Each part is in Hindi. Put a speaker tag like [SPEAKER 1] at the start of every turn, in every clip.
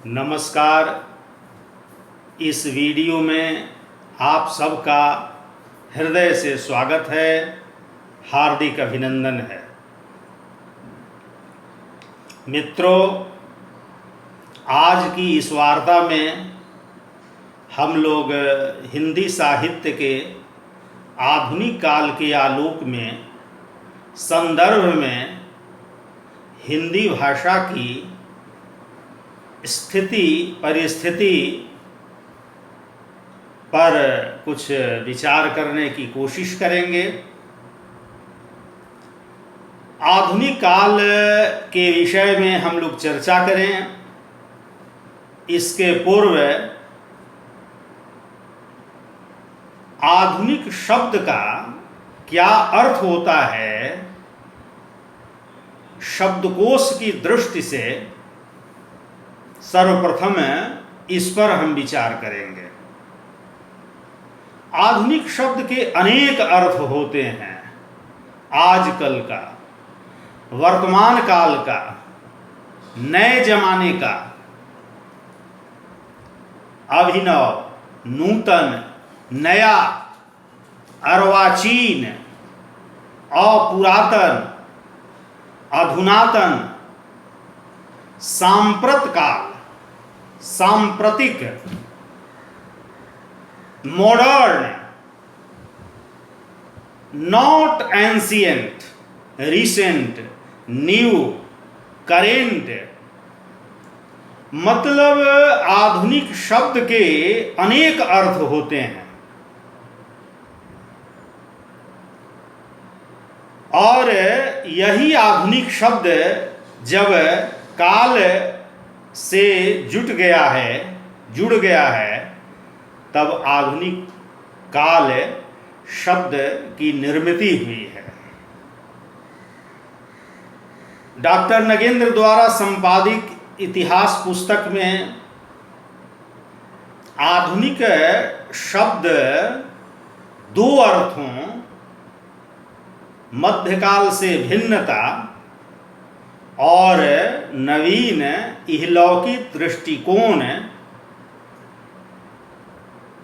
[SPEAKER 1] नमस्कार। इस वीडियो में आप सबका हृदय से स्वागत है, हार्दिक अभिनंदन है। मित्रों, आज की इस वार्ता में हम लोग हिंदी साहित्य के आधुनिक काल के आलोक में संदर्भ में हिंदी भाषा की स्थिति परिस्थिति पर कुछ विचार करने की कोशिश करेंगे। आधुनिक काल के विषय में हम लोग चर्चा करें। इसके पूर्व आधुनिक शब्द का क्या अर्थ होता है, शब्दकोश की दृष्टि से सर्वप्रथम इस पर हम विचार करेंगे। आधुनिक शब्द के अनेक अर्थ होते हैं। आजकल का, वर्तमान काल का, नए जमाने का, अभिनव, नूतन, नया, अर्वाचीन, अपुरातन, अधुनातन, सांप्रत काल, सांप्रतिक, modern, not ancient, recent, new, current. मतलब आधुनिक शब्द के अनेक अर्थ होते हैं और यही आधुनिक शब्द जब काल से जुड़ गया है तब आधुनिक काल शब्द की निर्मिति हुई है। डॉक्टर नगेंद्र द्वारा संपादित इतिहास पुस्तक में आधुनिक शब्द दो अर्थों, मध्यकाल से भिन्नता और नवीन इहलौकिक दृष्टिकोण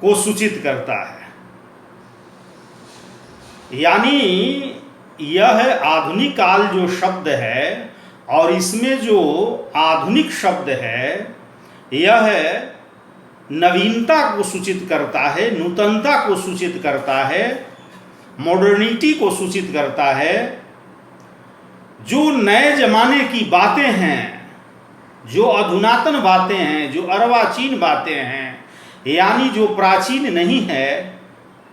[SPEAKER 1] को सूचित करता है। यानी यह आधुनिक काल जो शब्द है और इसमें जो आधुनिक शब्द है, यह नवीनता को सूचित करता है, नूतनता को सूचित करता है, मॉडर्निटी को सूचित करता है। जो नए जमाने की बातें हैं, जो अधुनातन बातें हैं, जो अर्वाचीन बातें हैं, यानी जो प्राचीन नहीं है,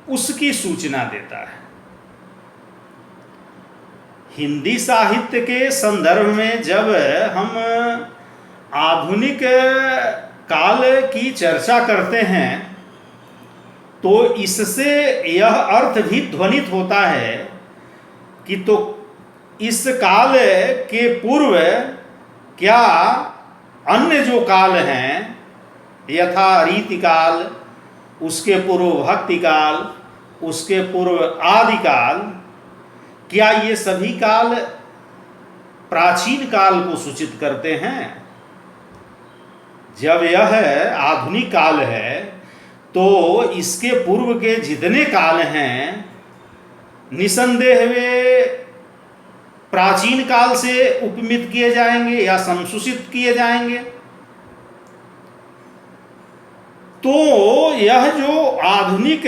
[SPEAKER 1] उसकी सूचना देता है। हिंदी साहित्य के संदर्भ में जब हम आधुनिक काल की चर्चा करते हैं तो इससे यह अर्थ भी ध्वनित होता है कि तो इस काल के पूर्व क्या अन्य जो काल हैं, यथा रीति काल, उसके पूर्व भक्ति काल, उसके पूर्व आदि काल, क्या ये सभी काल प्राचीन काल को सूचित करते हैं? जब यह आधुनिक काल है तो इसके पूर्व के जितने काल हैं निसंदेह वे प्राचीन काल से उपमित किए जाएंगे या संसूचित किए जाएंगे। तो यह जो आधुनिक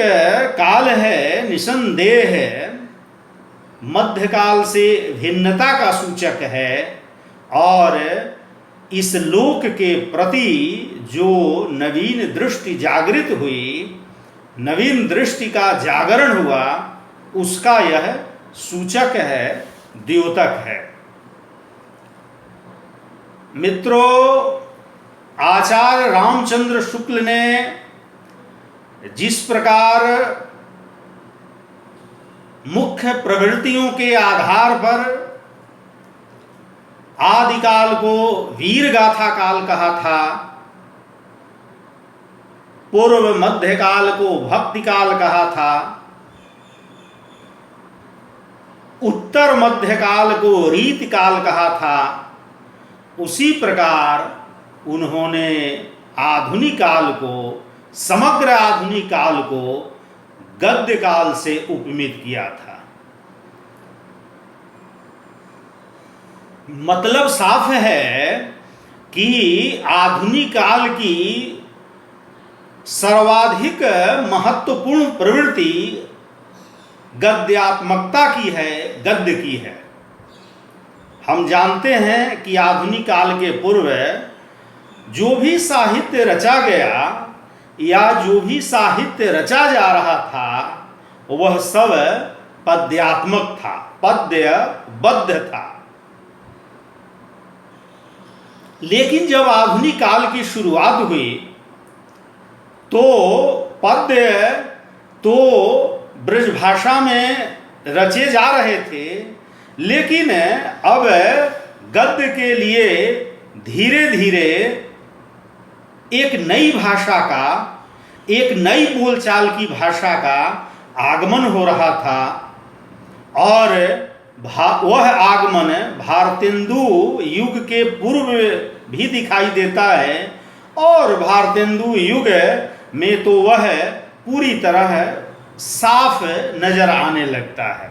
[SPEAKER 1] काल है निसंदेह मध्यकाल से भिन्नता का सूचक है और इस लोक के प्रति जो नवीन दृष्टि जागृत हुई, नवीन दृष्टि का जागरण हुआ, उसका यह सूचक है, द्योतक है। मित्रों, आचार्य रामचंद्र शुक्ल ने जिस प्रकार मुख्य प्रवृत्तियों के आधार पर आदिकाल को वीर गाथा काल कहा था, पूर्व मध्यकाल को भक्ति काल कहा था, उत्तर मध्यकाल को रीति काल कहा था, उसी प्रकार उन्होंने आधुनिक काल को, समग्र आधुनिक काल को गद्य काल से उपमित किया था। मतलब साफ है कि आधुनिक काल की सर्वाधिक महत्वपूर्ण प्रवृत्ति गद्यात्मकता की है, गद्य की है। हम जानते हैं कि आधुनिक काल के पूर्व जो भी साहित्य रचा गया या जो भी साहित्य रचा जा रहा था वह सब पद्यात्मक था, पद्यबद्ध था। लेकिन जब आधुनिक काल की शुरुआत हुई तो पद्य तो ब्रजभाषा में रचे जा रहे थे, लेकिन अब गद्य के लिए धीरे धीरे एक नई भाषा का, एक नई बोलचाल की भाषा का आगमन हो रहा था। और वह आगमन भारतेंदु युग के पूर्व भी दिखाई देता है, और भारतेंदु युग में तो वह पूरी तरह साफ नजर आने लगता है।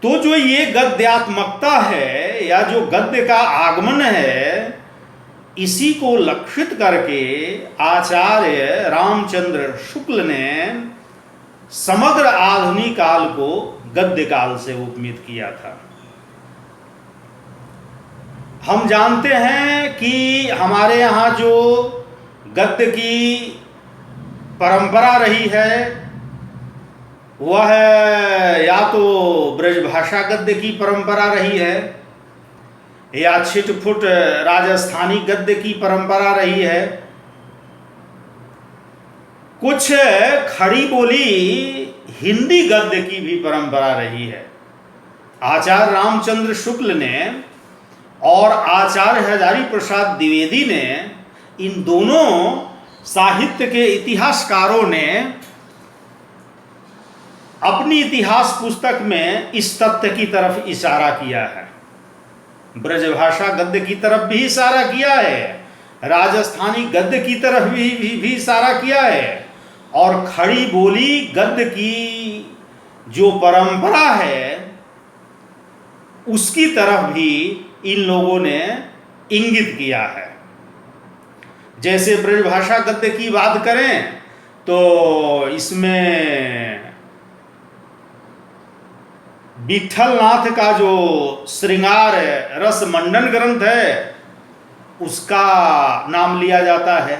[SPEAKER 1] तो जो ये गद्यात्मकता है या जो गद्य का आगमन है, इसी को लक्षित करके आचार्य रामचंद्र शुक्ल ने समग्र आधुनिक काल को गद्य काल से उपमित किया था। हम जानते हैं कि हमारे यहाँ जो गद्य की परंपरा रही है वह या तो ब्रजभाषा गद्य की परंपरा रही है, या छिटफुट राजस्थानी गद्य की परंपरा रही है, कुछ खड़ी बोली हिंदी गद्य की भी परंपरा रही है। आचार्य रामचंद्र शुक्ल ने और आचार्य हजारी प्रसाद द्विवेदी ने, इन दोनों साहित्य के इतिहासकारों ने अपनी इतिहास पुस्तक में इस तथ्य की तरफ इशारा किया है। ब्रजभाषा गद्य की तरफ भी इशारा किया है, राजस्थानी गद्य की तरफ भी इशारा किया है, और खड़ी बोली गद्य की जो परंपरा है उसकी तरफ भी इन लोगों ने इंगित किया है। जैसे ब्रजभाषा गद्य की बात करें तो इसमें विठलनाथ का जो श्रृंगार रस मंडन ग्रंथ है उसका नाम लिया जाता है।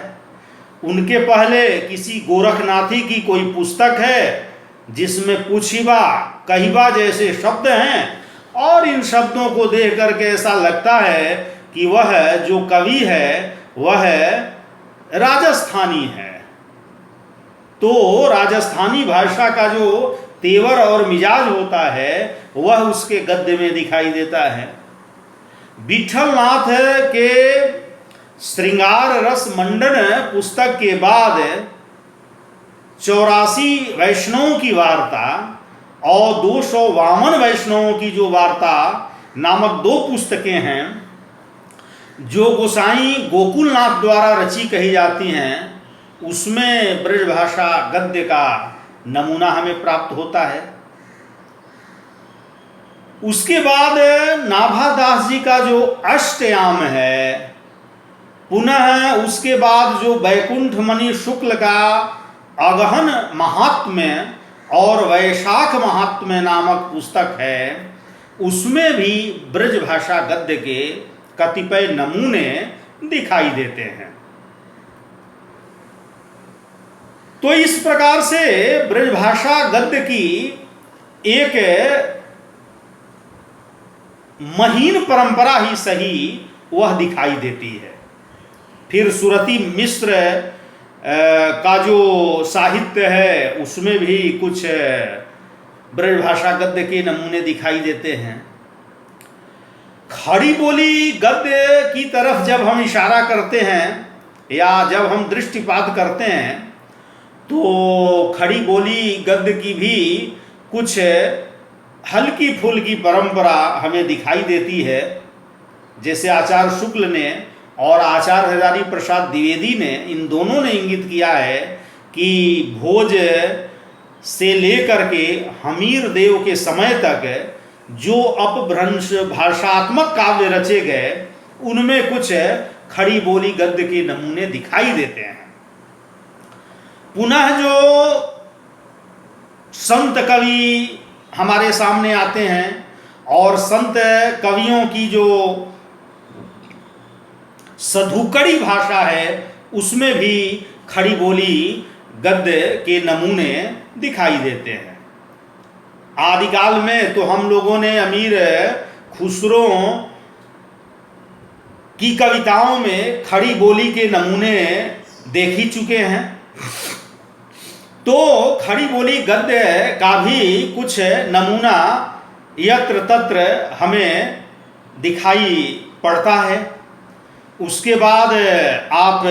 [SPEAKER 1] उनके पहले किसी गोरखनाथी की कोई पुस्तक है जिसमें पूछिबा कहिबा जैसे शब्द हैं, और इन शब्दों को देख करके ऐसा लगता है कि वह जो कवि है वह राजस्थानी है। तो राजस्थानी भाषा का जो तेवर और मिजाज होता है वह उसके गद्य में दिखाई देता है। विठलनाथ के श्रृंगार रस मंडन पुस्तक के बाद 84 वैष्णवों की वार्ता और 200 वामन वैष्णवों की जो वार्ता नामक 2 पुस्तकें हैं जो गोसाई गोकुलनाथ द्वारा रची कही जाती हैं, उसमें ब्रजभाषा गद्य का नमूना हमें प्राप्त होता है। उसके बाद नाभादास जी का जो अष्टयाम है, पुनः उसके बाद जो वैकुंठ मणि शुक्ल का अगहन महात्म्य और वैशाख महात्म्य नामक पुस्तक है, उसमें भी ब्रजभाषा गद्य के कतिपय नमूने दिखाई देते हैं। तो इस प्रकार से ब्रजभाषा गद्य की एक महीन परंपरा ही सही वह दिखाई देती है। फिर सुरती मिश्र का जो साहित्य है उसमें भी कुछ ब्रजभाषा गद्य के नमूने दिखाई देते हैं। खड़ी बोली गद्य की तरफ जब हम इशारा करते हैं या जब हम दृष्टिपात करते हैं तो खड़ी बोली गद्य की भी कुछ हल्की फुल्की परंपरा हमें दिखाई देती है। जैसे आचार्य शुक्ल ने और आचार्य हजारी प्रसाद द्विवेदी ने, इन दोनों ने इंगित किया है कि भोज से लेकर के हमीर देव के समय तक जो अपभ्रंश भाषात्मक काव्य रचे गए उनमें कुछ खड़ी बोली गद्य के नमूने दिखाई देते हैं। पुनः जो संत कवि हमारे सामने आते हैं और संत कवियों की जो सधुकड़ी भाषा है उसमें भी खड़ी बोली गद्य के नमूने दिखाई देते हैं। आदिकाल में तो हम लोगों ने अमीर खुसरो की कविताओं में खड़ी बोली के नमूने देख ही चुके हैं, तो खड़ी बोली गद्य का भी कुछ नमूना यत्र तत्र हमें दिखाई पड़ता है। उसके बाद आप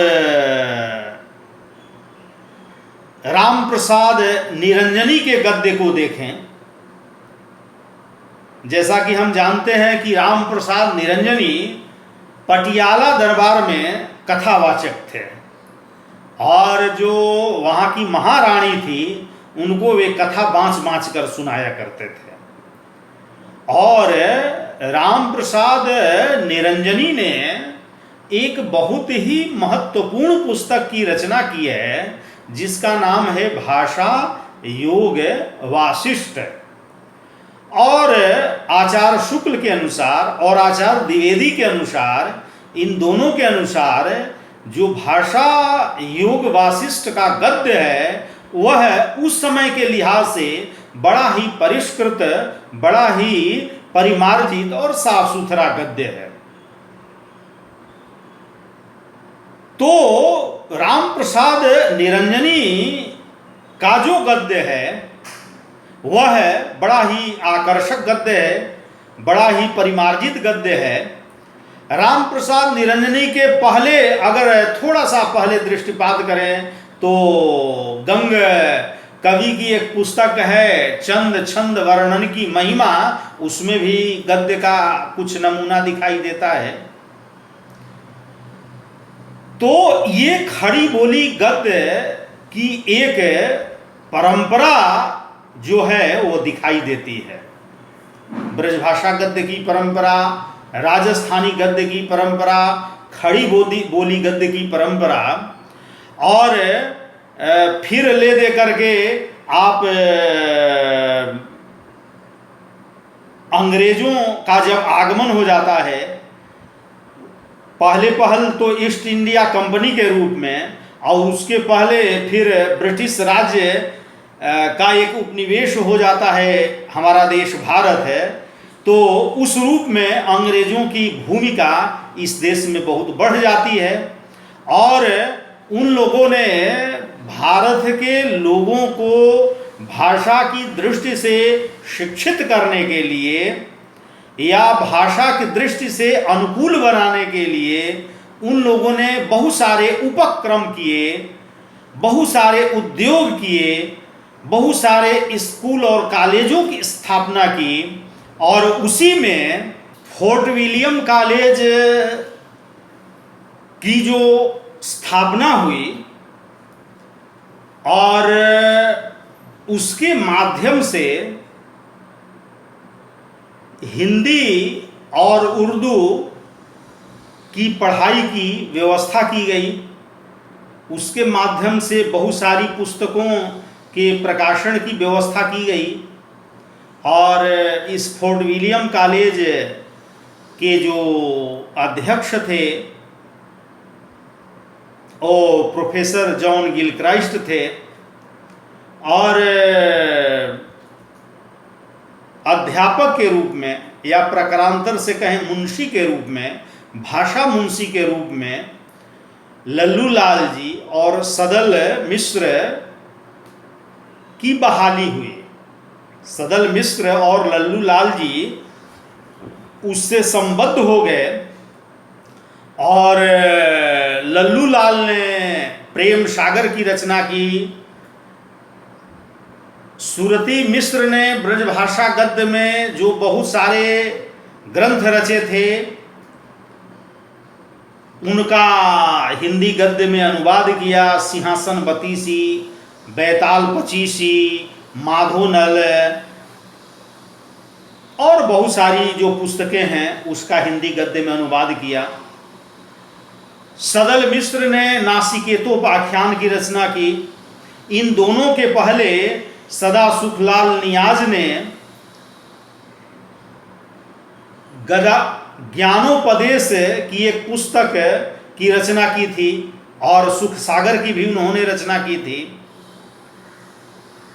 [SPEAKER 1] राम प्रसाद निरंजनी के गद्य को देखें। जैसा कि हम जानते हैं कि राम प्रसाद निरंजनी पटियाला दरबार में कथावाचक थे और जो वहाँ की महारानी थी उनको वे कथा बाँच बाँच कर सुनाया करते थे। और राम प्रसाद निरंजनी ने एक बहुत ही महत्वपूर्ण पुस्तक की रचना की है जिसका नाम है भाषा योग वासिष्ठ। और आचार्य शुक्ल के अनुसार और आचार्य द्विवेदी के अनुसार, इन दोनों के अनुसार जो भाषा योग वासिष्ठ का गद्य है वह उस समय के लिहाज से बड़ा ही परिष्कृत, बड़ा ही परिमार्जित और साफ सुथरा गद्य है। तो राम प्रसाद निरंजनी का जो गद्य है वह बड़ा ही आकर्षक गद्य है, बड़ा ही परिमार्जित गद्य है। राम प्रसाद निरंजनी के पहले अगर थोड़ा सा पहले दृष्टिपात करें तो गंग कवि की एक पुस्तक है चंद छंद वर्णन की महिमा, उसमें भी गद्य का कुछ नमूना दिखाई देता है। तो ये खड़ी बोली गद्य की एक परंपरा जो है वो दिखाई देती है। ब्रजभाषा गद्य की परंपरा, राजस्थानी गद्य की परंपरा, खड़ी बोली गद्य की परंपरा, और फिर ले दे करके आप अंग्रेजों का जब आगमन हो जाता है, पहल तो ईस्ट इंडिया कंपनी के रूप में, और उसके पहले फिर ब्रिटिश राज्य का एक उपनिवेश हो जाता है, हमारा देश भारत है, तो उस रूप में अंग्रेजों की भूमिका इस देश में बहुत बढ़ जाती है। और उन लोगों ने भारत के लोगों को भाषा की दृष्टि से शिक्षित करने के लिए या भाषा की दृष्टि से अनुकूल बनाने के लिए उन लोगों ने बहुत सारे उपक्रम किए, बहुत सारे उद्योग किए, बहुत सारे स्कूल और कॉलेजों की स्थापना की, और उसी में फोर्ट विलियम कॉलेज की जो स्थापना हुई और उसके माध्यम से हिंदी और उर्दू की पढ़ाई की व्यवस्था की गई। उसके माध्यम से बहुत सारी पुस्तकों के प्रकाशन की व्यवस्था की गई। और इस फोर्ट विलियम कॉलेज के जो अध्यक्ष थे वो प्रोफेसर जॉन गिलक्राइस्ट थे, और अध्यापक के रूप में या प्रकारांतर से कहें मुंशी के रूप में, भाषा मुंशी के रूप में लल्लू लाल जी और सदल मिश्र की बहाली हुई। सदल मिश्र और लल्लू लाल जी उससे संबद्ध हो गए, और लल्लू लाल ने प्रेम सागर की रचना की, सुरती मिश्र ने ब्रजभाषा गद्य में जो बहुत सारे ग्रंथ रचे थे उनका हिंदी गद्य में अनुवाद किया। सिंहासन बतीसी, बैताल पचीसी, माधोनल और बहुत सारी जो पुस्तकें हैं उसका हिंदी गद्य में अनुवाद किया। सदल मिश्र ने नासिकेतोपाख्यान की रचना की। इन दोनों के पहले सदा सुखलाल नियाज ने गदा ज्ञानोपदेश की एक पुस्तक की रचना की थी और सुख सागर की भी उन्होंने रचना की थी।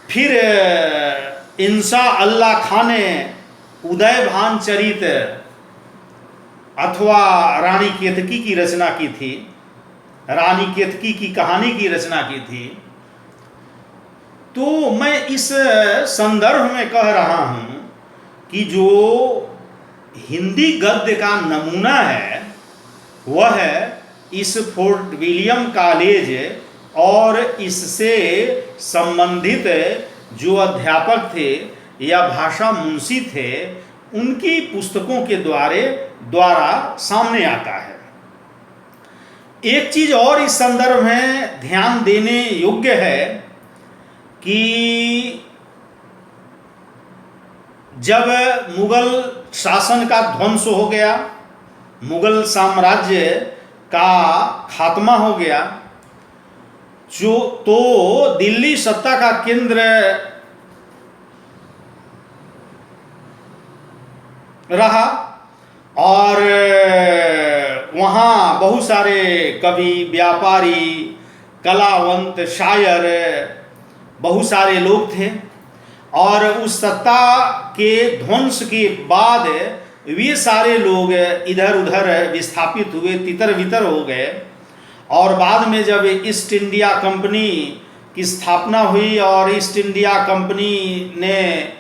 [SPEAKER 1] फिर इंसा अल्लाह खान ने उदय भान चरित अथवा रानी केतकी की रचना की थी, रानी केतकी की कहानी की रचना की थी। तो मैं इस संदर्भ में कह रहा हूं कि जो हिंदी गद्य का नमूना है वह इस फोर्ट विलियम कॉलेज और इससे संबंधित जो अध्यापक थे या भाषा मुंशी थे उनकी पुस्तकों के द्वारा सामने आता है। एक चीज और इस संदर्भ में ध्यान देने योग्य है कि जब मुगल शासन का ध्वंस हो गया, मुगल साम्राज्य का खात्मा हो गया, तो दिल्ली सत्ता का केंद्र रहा और वहाँ बहुत सारे कवि, व्यापारी, कलावंत, शायर बहुत सारे लोग थे। और उस सत्ता के ध्वंस के बाद वे सारे लोग इधर उधर विस्थापित हुए, तितर बितर हो गए। और बाद में जब ईस्ट इंडिया कंपनी की स्थापना हुई और ईस्ट इंडिया कंपनी ने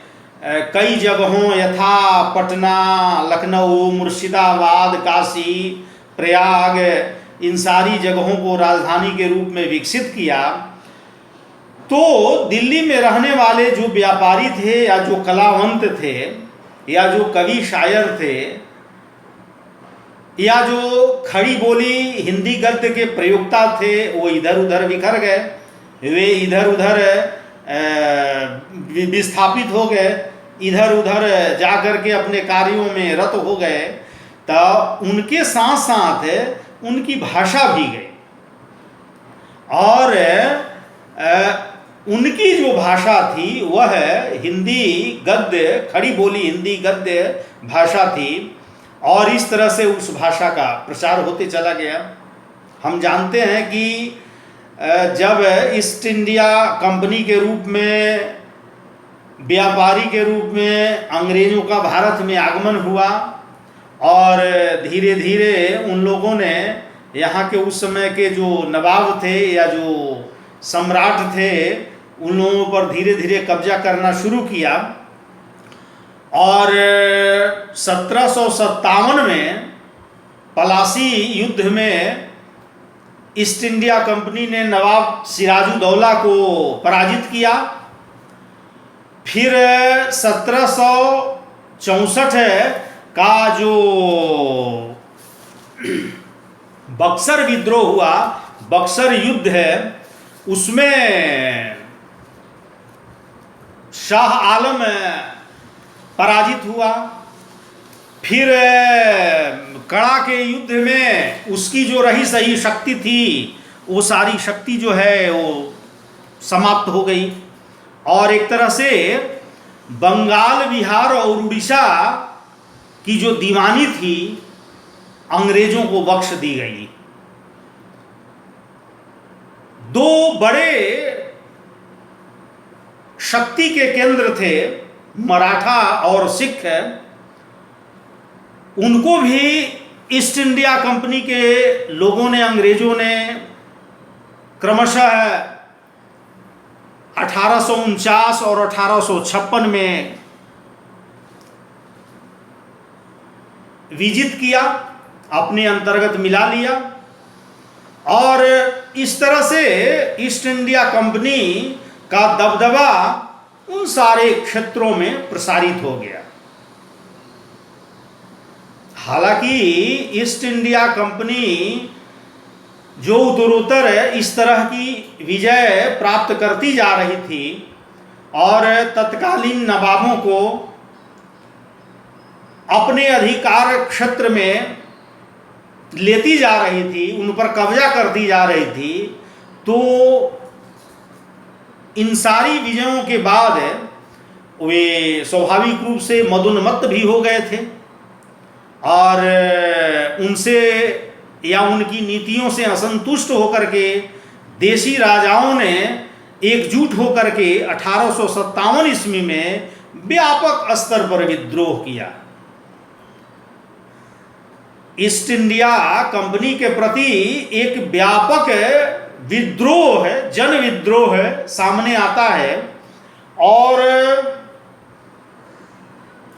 [SPEAKER 1] कई जगहों यथा पटना, लखनऊ, मुर्शिदाबाद, काशी, प्रयाग इन सारी जगहों को राजधानी के रूप में विकसित किया, तो दिल्ली में रहने वाले जो व्यापारी थे या जो कलावंत थे या जो कवि शायर थे या जो खड़ी बोली हिंदी गद्य के प्रयोक्ता थे वो इधर उधर बिखर गए, वे इधर उधर विस्थापित हो गए, इधर उधर जाकर के अपने कार्यों में रत हो गए। तो उनके साथ साथ उनकी भाषा भी गई और उनकी जो भाषा थी वह हिंदी गद्य, खड़ी बोली हिंदी गद्य भाषा थी और इस तरह से उस भाषा का प्रचार होते चला गया। हम जानते हैं कि जब ईस्ट इंडिया कंपनी के रूप में, व्यापारी के रूप में अंग्रेजों का भारत में आगमन हुआ और धीरे धीरे उन लोगों ने यहाँ के उस समय के जो नवाब थे या जो सम्राट थे उन लोगों पर धीरे धीरे कब्जा करना शुरू किया और 1757 में पलासी युद्ध में ईस्ट इंडिया कंपनी ने नवाब सिराजुद्दौला को पराजित किया। फिर 1764 का जो बक्सर विद्रोह हुआ, बक्सर युद्ध है, उसमें शाह आलम पराजित हुआ। फिर कड़ा के युद्ध में उसकी जो रही सही शक्ति थी वो सारी शक्ति जो है वो समाप्त हो गई और एक तरह से बंगाल, बिहार और उड़ीसा की जो दीवानी थी अंग्रेजों को बख्श दी गई। दो बड़े शक्ति के केंद्र थे मराठा और सिख, उनको भी ईस्ट इंडिया कंपनी के लोगों ने, अंग्रेजों ने क्रमशः 1849 और 1856 में विजित किया, अपने अंतर्गत मिला लिया और इस तरह से ईस्ट इंडिया कंपनी का दबदबा उन सारे क्षेत्रों में प्रसारित हो गया। हालांकि ईस्ट इंडिया कंपनी जो उत्तरोत्तर इस तरह की विजय प्राप्त करती जा रही थी और तत्कालीन नवाबों को अपने अधिकार क्षेत्र में लेती जा रही थी, उन पर कब्जा करती जा रही थी, तो इन सारी विजयों के बाद वे स्वाभाविक रूप से मदोन्मत्त भी हो गए थे और उनसे या उनकी नीतियों से असंतुष्ट होकर के देशी राजाओं ने एकजुट होकर के 1857 ईस्वी में व्यापक स्तर पर विद्रोह किया। ईस्ट इंडिया कंपनी के प्रति एक व्यापक विद्रोह, जन विद्रोह सामने आता है और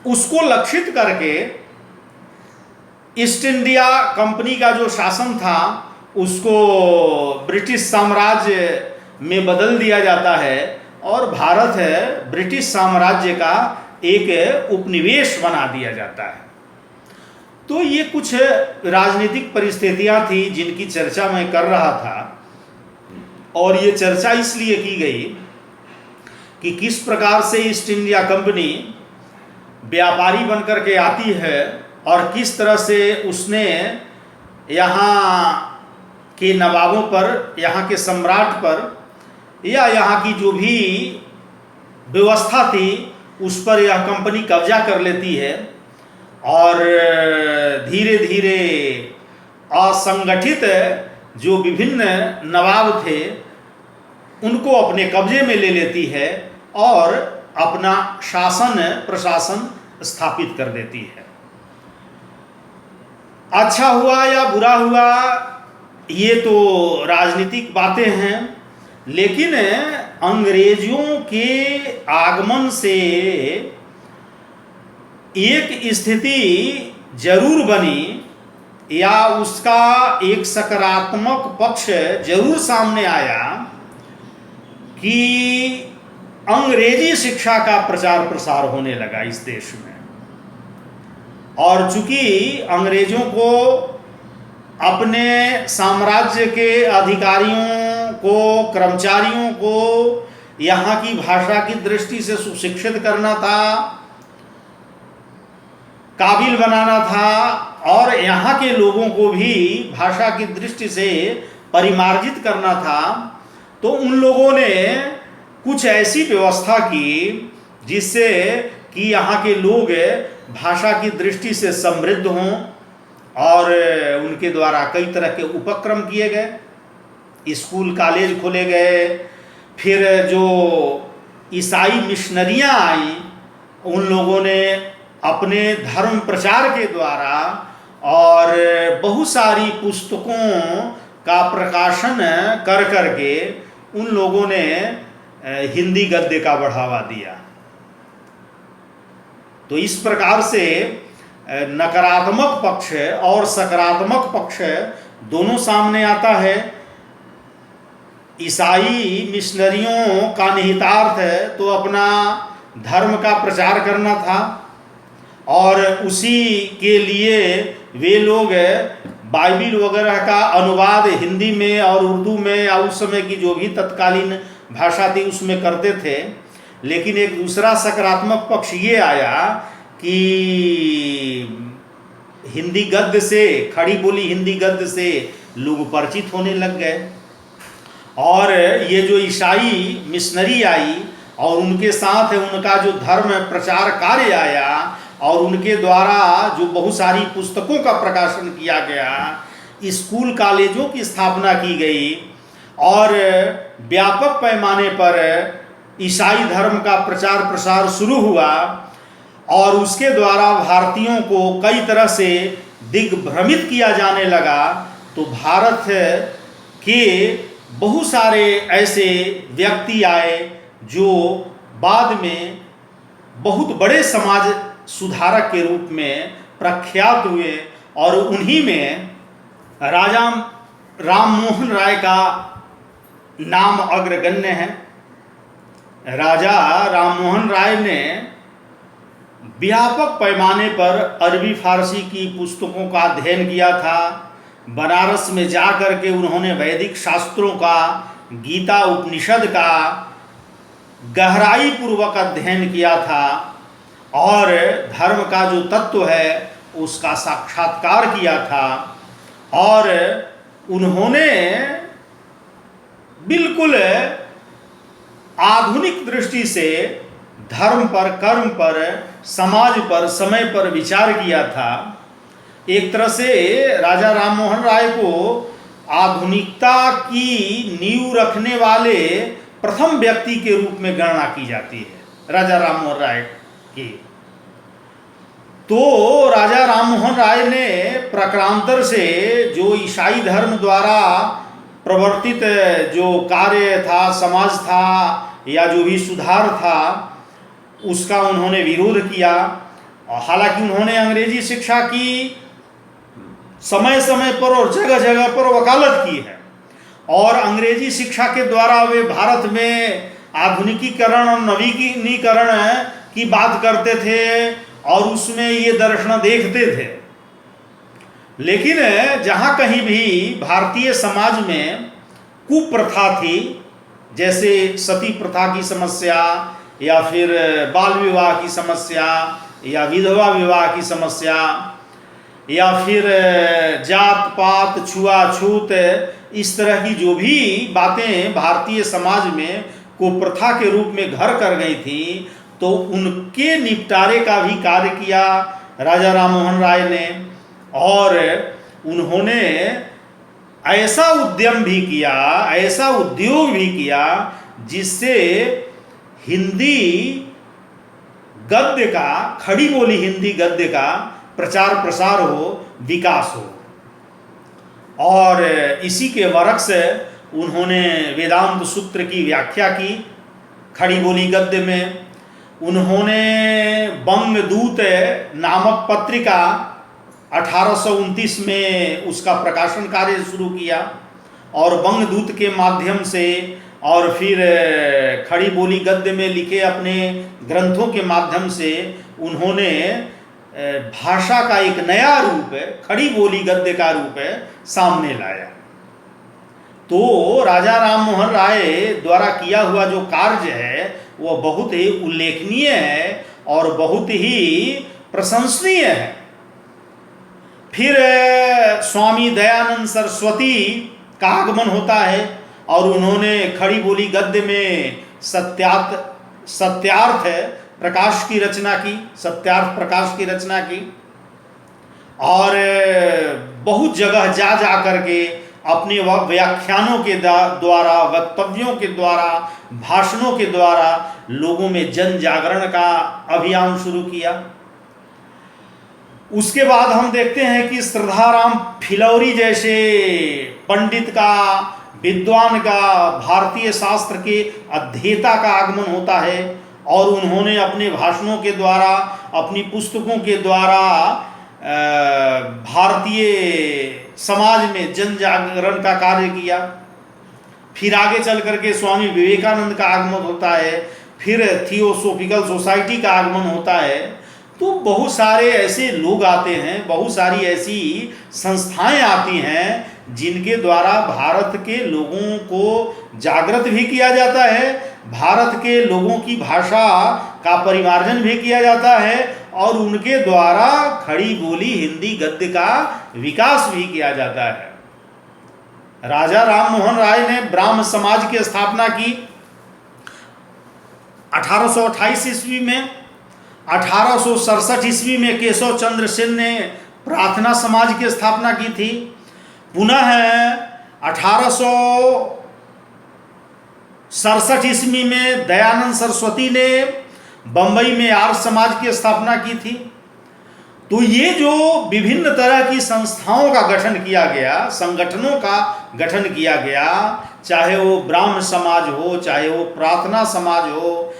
[SPEAKER 1] उसको लक्षित करके ईस्ट इंडिया कंपनी का जो शासन था उसको ब्रिटिश साम्राज्य में बदल दिया जाता है और भारत ब्रिटिश साम्राज्य का एक उपनिवेश बना दिया जाता है। तो ये कुछ राजनीतिक परिस्थितियां थी जिनकी चर्चा मैं कर रहा था और ये चर्चा इसलिए की गई कि किस प्रकार से ईस्ट इंडिया कंपनी व्यापारी बनकर के आती है और किस तरह से उसने यहाँ के नवाबों पर, यहाँ के सम्राट पर या यहाँ की जो भी व्यवस्था थी उस पर यह कंपनी कब्जा कर लेती है और धीरे धीरे असंगठित जो विभिन्न नवाब थे उनको अपने कब्जे में ले लेती है और अपना शासन प्रशासन स्थापित कर देती है। अच्छा हुआ या बुरा हुआ ये तो राजनीतिक बातें हैं, लेकिन अंग्रेजों के आगमन से एक स्थिति जरूर बनी या उसका एक सकारात्मक पक्ष जरूर सामने आया कि अंग्रेजी शिक्षा का प्रचार प्रसार होने लगा इस देश में। और चूंकि अंग्रेजों को अपने साम्राज्य के अधिकारियों को, कर्मचारियों को यहाँ की भाषा की दृष्टि से सुशिक्षित करना था, काबिल बनाना था और यहाँ के लोगों को भी भाषा की दृष्टि से परिमार्जित करना था, तो उन लोगों ने कुछ ऐसी व्यवस्था की जिससे कि यहाँ के लोग भाषा की दृष्टि से समृद्ध हों और उनके द्वारा कई तरह के उपक्रम किए गए, स्कूल कॉलेज खोले गए। फिर जो ईसाई मिशनरियाँ आई उन लोगों ने अपने धर्म प्रचार के द्वारा और बहुत सारी पुस्तकों का प्रकाशन कर करके उन लोगों ने हिंदी गद्य का बढ़ावा दिया। तो इस प्रकार से नकारात्मक पक्ष और सकारात्मक पक्ष दोनों सामने आता है। ईसाई मिशनरियों का निहितार्थ तो अपना धर्म का प्रचार करना था और उसी के लिए वे लोग बाइबिल वगैरह का अनुवाद हिंदी में और उर्दू में या उस समय की जो भी तत्कालीन भाषा थी उसमें करते थे। लेकिन एक दूसरा सकारात्मक पक्ष ये आया कि हिंदी गद्य से, खड़ी बोली हिंदी गद्य से लोग परिचित होने लग गए और ये जो ईसाई मिशनरी आई और उनके साथ उनका जो धर्म प्रचार कार्य आया और उनके द्वारा जो बहुत सारी पुस्तकों का प्रकाशन किया गया, स्कूल कॉलेजों की स्थापना की गई और व्यापक पैमाने पर ईसाई धर्म का प्रचार प्रसार शुरू हुआ और उसके द्वारा भारतीयों को कई तरह से दिग्भ्रमित किया जाने लगा। तो भारत के बहुत सारे ऐसे व्यक्ति आए जो बाद में बहुत बड़े समाज सुधारक के रूप में प्रख्यात हुए और उन्हीं में राजा राम मोहन राय का नाम अग्रगण्य है। राजा राम मोहन राय ने व्यापक पैमाने पर अरबी फारसी की पुस्तकों का अध्ययन किया था। बनारस में जा कर के उन्होंने वैदिक शास्त्रों का, गीता उपनिषद का गहराई पूर्वक अध्ययन किया था और धर्म का जो तत्व है उसका साक्षात्कार किया था। और उन्होंने बिल्कुल आधुनिक दृष्टि से धर्म पर, कर्म पर, समाज पर, समय पर विचार किया था। एक तरह से राजा राम मोहन राय को आधुनिकता की नींव रखने वाले प्रथम व्यक्ति के रूप में गणना की जाती है, राजा राम मोहन राय की। तो राजा राम मोहन राय ने प्रकारांतर से जो ईसाई धर्म द्वारा प्रवर्तित जो कार्य था, समाज था या जो भी सुधार था, उसका उन्होंने विरोध किया। हालांकि उन्होंने अंग्रेजी शिक्षा की समय समय पर और जगह जगह पर वकालत की है और अंग्रेजी शिक्षा के द्वारा वे भारत में आधुनिकीकरण और नवीनीकरण की बात करते थे और उसमें ये दर्शन देखते थे। लेकिन जहाँ कहीं भी भारतीय समाज में कुप्रथा थी, जैसे सती प्रथा की समस्या या फिर बाल विवाह की समस्या या विधवा विवाह की समस्या या फिर जात पात, छुआछूत, इस तरह की जो भी बातें भारतीय समाज में कुप्रथा के रूप में घर कर गई थी, तो उनके निपटारे का भी कार्य किया राजा राम मोहन राय ने। और उन्होंने ऐसा उद्यम भी किया, ऐसा उद्योग भी किया जिससे हिंदी गद्य का, खड़ी बोली हिंदी गद्य का प्रचार प्रसार हो, विकास हो। और इसी के बरक्स उन्होंने वेदांत सूत्र की व्याख्या की खड़ी बोली गद्य में। उन्होंने बंगदूत नामक पत्रिका 1829 में उसका प्रकाशन कार्य शुरू किया और बंगदूत के माध्यम से और फिर खड़ी बोली गद्य में लिखे अपने ग्रंथों के माध्यम से उन्होंने भाषा का एक नया रूप, खड़ी बोली गद्य का रूप सामने लाया। तो राजा राम मोहन राय द्वारा किया हुआ जो कार्य है वह बहुत ही उल्लेखनीय है और बहुत ही प्रशंसनीय है। फिर स्वामी दयानंद सरस्वती का आगमन होता है और उन्होंने खड़ी बोली गद्य में सत्यार्थ प्रकाश की रचना की, सत्यार्थ प्रकाश की रचना की और बहुत जगह जा जा करके अपने व्याख्यानों के द्वारा, वक्तव्यों के द्वारा, भाषणों के द्वारा लोगों में जन जागरण का अभियान शुरू किया। उसके बाद हम देखते हैं कि श्रद्धाराम फिलौरी जैसे पंडित का, विद्वान का, भारतीय शास्त्र के अध्येता का आगमन होता है और उन्होंने अपने भाषणों के द्वारा, अपनी पुस्तकों के द्वारा भारतीय समाज में जन जागरण का कार्य किया। फिर आगे चल करके स्वामी विवेकानंद का आगमन होता है, फिर थियोसोफिकल सोसाइटी का आगमन होता है। तो बहुत सारे ऐसे लोग आते हैं, बहुत सारी ऐसी संस्थाएं आती हैं जिनके द्वारा भारत के लोगों को जागृत भी किया जाता है, भारत के लोगों की भाषा का परिमार्जन भी किया जाता है और उनके द्वारा खड़ी बोली हिंदी गद्य का विकास भी किया जाता है। राजा राम मोहन राय ने ब्राह्म समाज की स्थापना की 1828 ईस्वी में। 1867 ईस्वी में केशव चंद्र सेन ने प्रार्थना समाज की स्थापना की थी। पुनः 1867 ईस्वी में दयानंद सरस्वती ने बंबई में आर्य समाज की स्थापना की थी। तो ये जो विभिन्न तरह की संस्थाओं का गठन किया गया, संगठनों का गठन किया गया, चाहे वो ब्राह्म समाज हो, चाहे वो प्रार्थना समाज हो,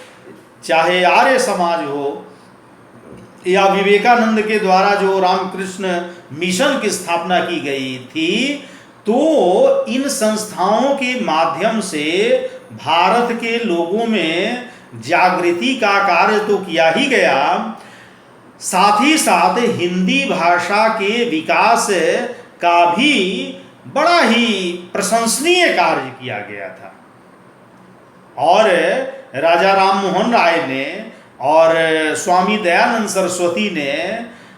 [SPEAKER 1] चाहे आर्य समाज हो, या विवेकानंद के द्वारा जो रामकृष्ण मिशन की स्थापना की गई थी, तो इन संस्थाओं के माध्यम से भारत के लोगों में जागृति का कार्य तो किया ही गया, साथ ही साथ हिंदी भाषा के विकास का भी बड़ा ही प्रशंसनीय कार्य किया गया था। और राजा राम मोहन राय ने और स्वामी दयानंद सरस्वती ने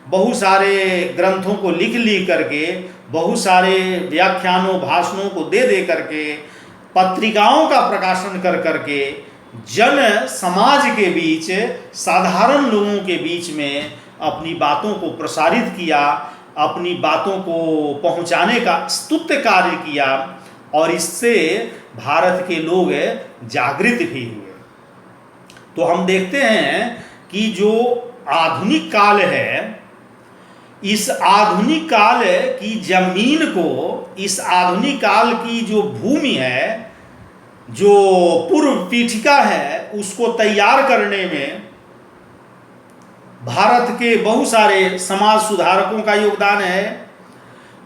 [SPEAKER 1] बहुत सारे ग्रंथों को लिख करके, बहुत सारे व्याख्यानों भाषणों को दे करके, पत्रिकाओं का प्रकाशन करके जन समाज के बीच, साधारण लोगों के बीच में अपनी बातों को प्रसारित किया, अपनी बातों को पहुंचाने का स्तुत्य कार्य किया, और इससे भारत के लोग जागृत भी हुए। तो हम देखते हैं कि जो आधुनिक काल है, इस आधुनिक काल की जमीन को, इस आधुनिक काल की जो भूमि है, जो पूर्व पीठिका है, उसको तैयार करने में भारत के बहुत सारे समाज सुधारकों का योगदान है।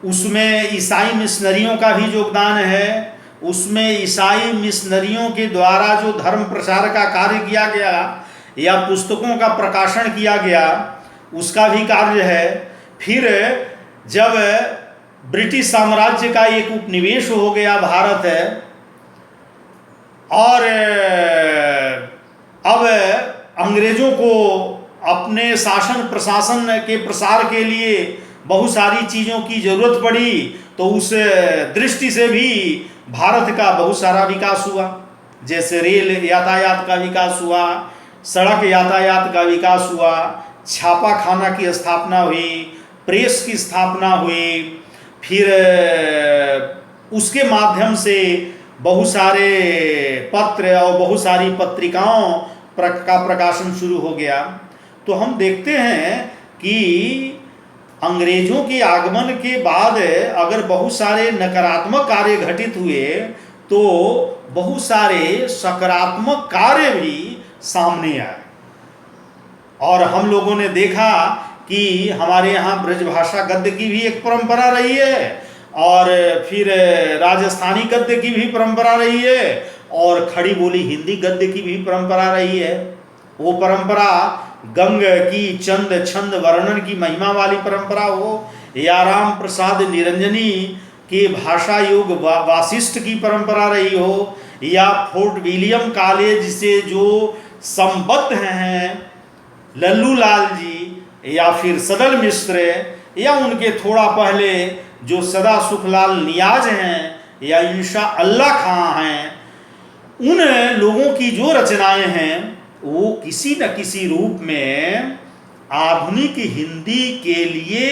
[SPEAKER 1] उसमें ईसाई मिशनरियों का भी योगदान है। उसमें ईसाई मिशनरियों के द्वारा जो धर्म प्रचार का कार्य किया गया या पुस्तकों का प्रकाशन किया गया, उसका भी कार्य है। फिर जब ब्रिटिश साम्राज्य का एक उपनिवेश हो गया भारत है, और अब अंग्रेजों को अपने शासन प्रशासन के प्रसार के लिए बहुत सारी चीज़ों की ज़रूरत पड़ी, तो उस दृष्टि से भी भारत का बहुत सारा विकास हुआ। जैसे रेल यातायात का विकास हुआ, सड़क यातायात का विकास हुआ, छापा खाना की स्थापना हुई, प्रेस की स्थापना हुई, फिर उसके माध्यम से बहुत सारे पत्र और बहुत सारी पत्रिकाओं का प्रकाशन शुरू हो गया। तो हम देखते हैं कि अंग्रेजों के आगमन के बाद अगर बहुत सारे नकारात्मक कार्य घटित हुए, तो बहुत सारे सकारात्मक कार्य भी सामने आए। और हम लोगों ने देखा कि हमारे यहाँ ब्रजभाषा गद्य की भी एक परंपरा रही है, और फिर राजस्थानी गद्य की भी परंपरा रही है, और खड़ी बोली हिंदी गद्य की भी परंपरा रही है। वो परंपरा गंग की चंद छंद वर्णन की महिमा वाली परंपरा हो, या राम प्रसाद निरंजनी के भाषा योग वासिष्ठ की परंपरा रही हो, या फोर्ट विलियम कॉलेज से जो संबद्ध हैं लल्लू लाल जी, या फिर सदल मिश्र, या उनके थोड़ा पहले जो सदा सुखलाल नियाज हैं, या इंशा अल्लाह खां हैं, उन लोगों की जो रचनाएं हैं वो किसी न किसी रूप में आधुनिक हिंदी के लिए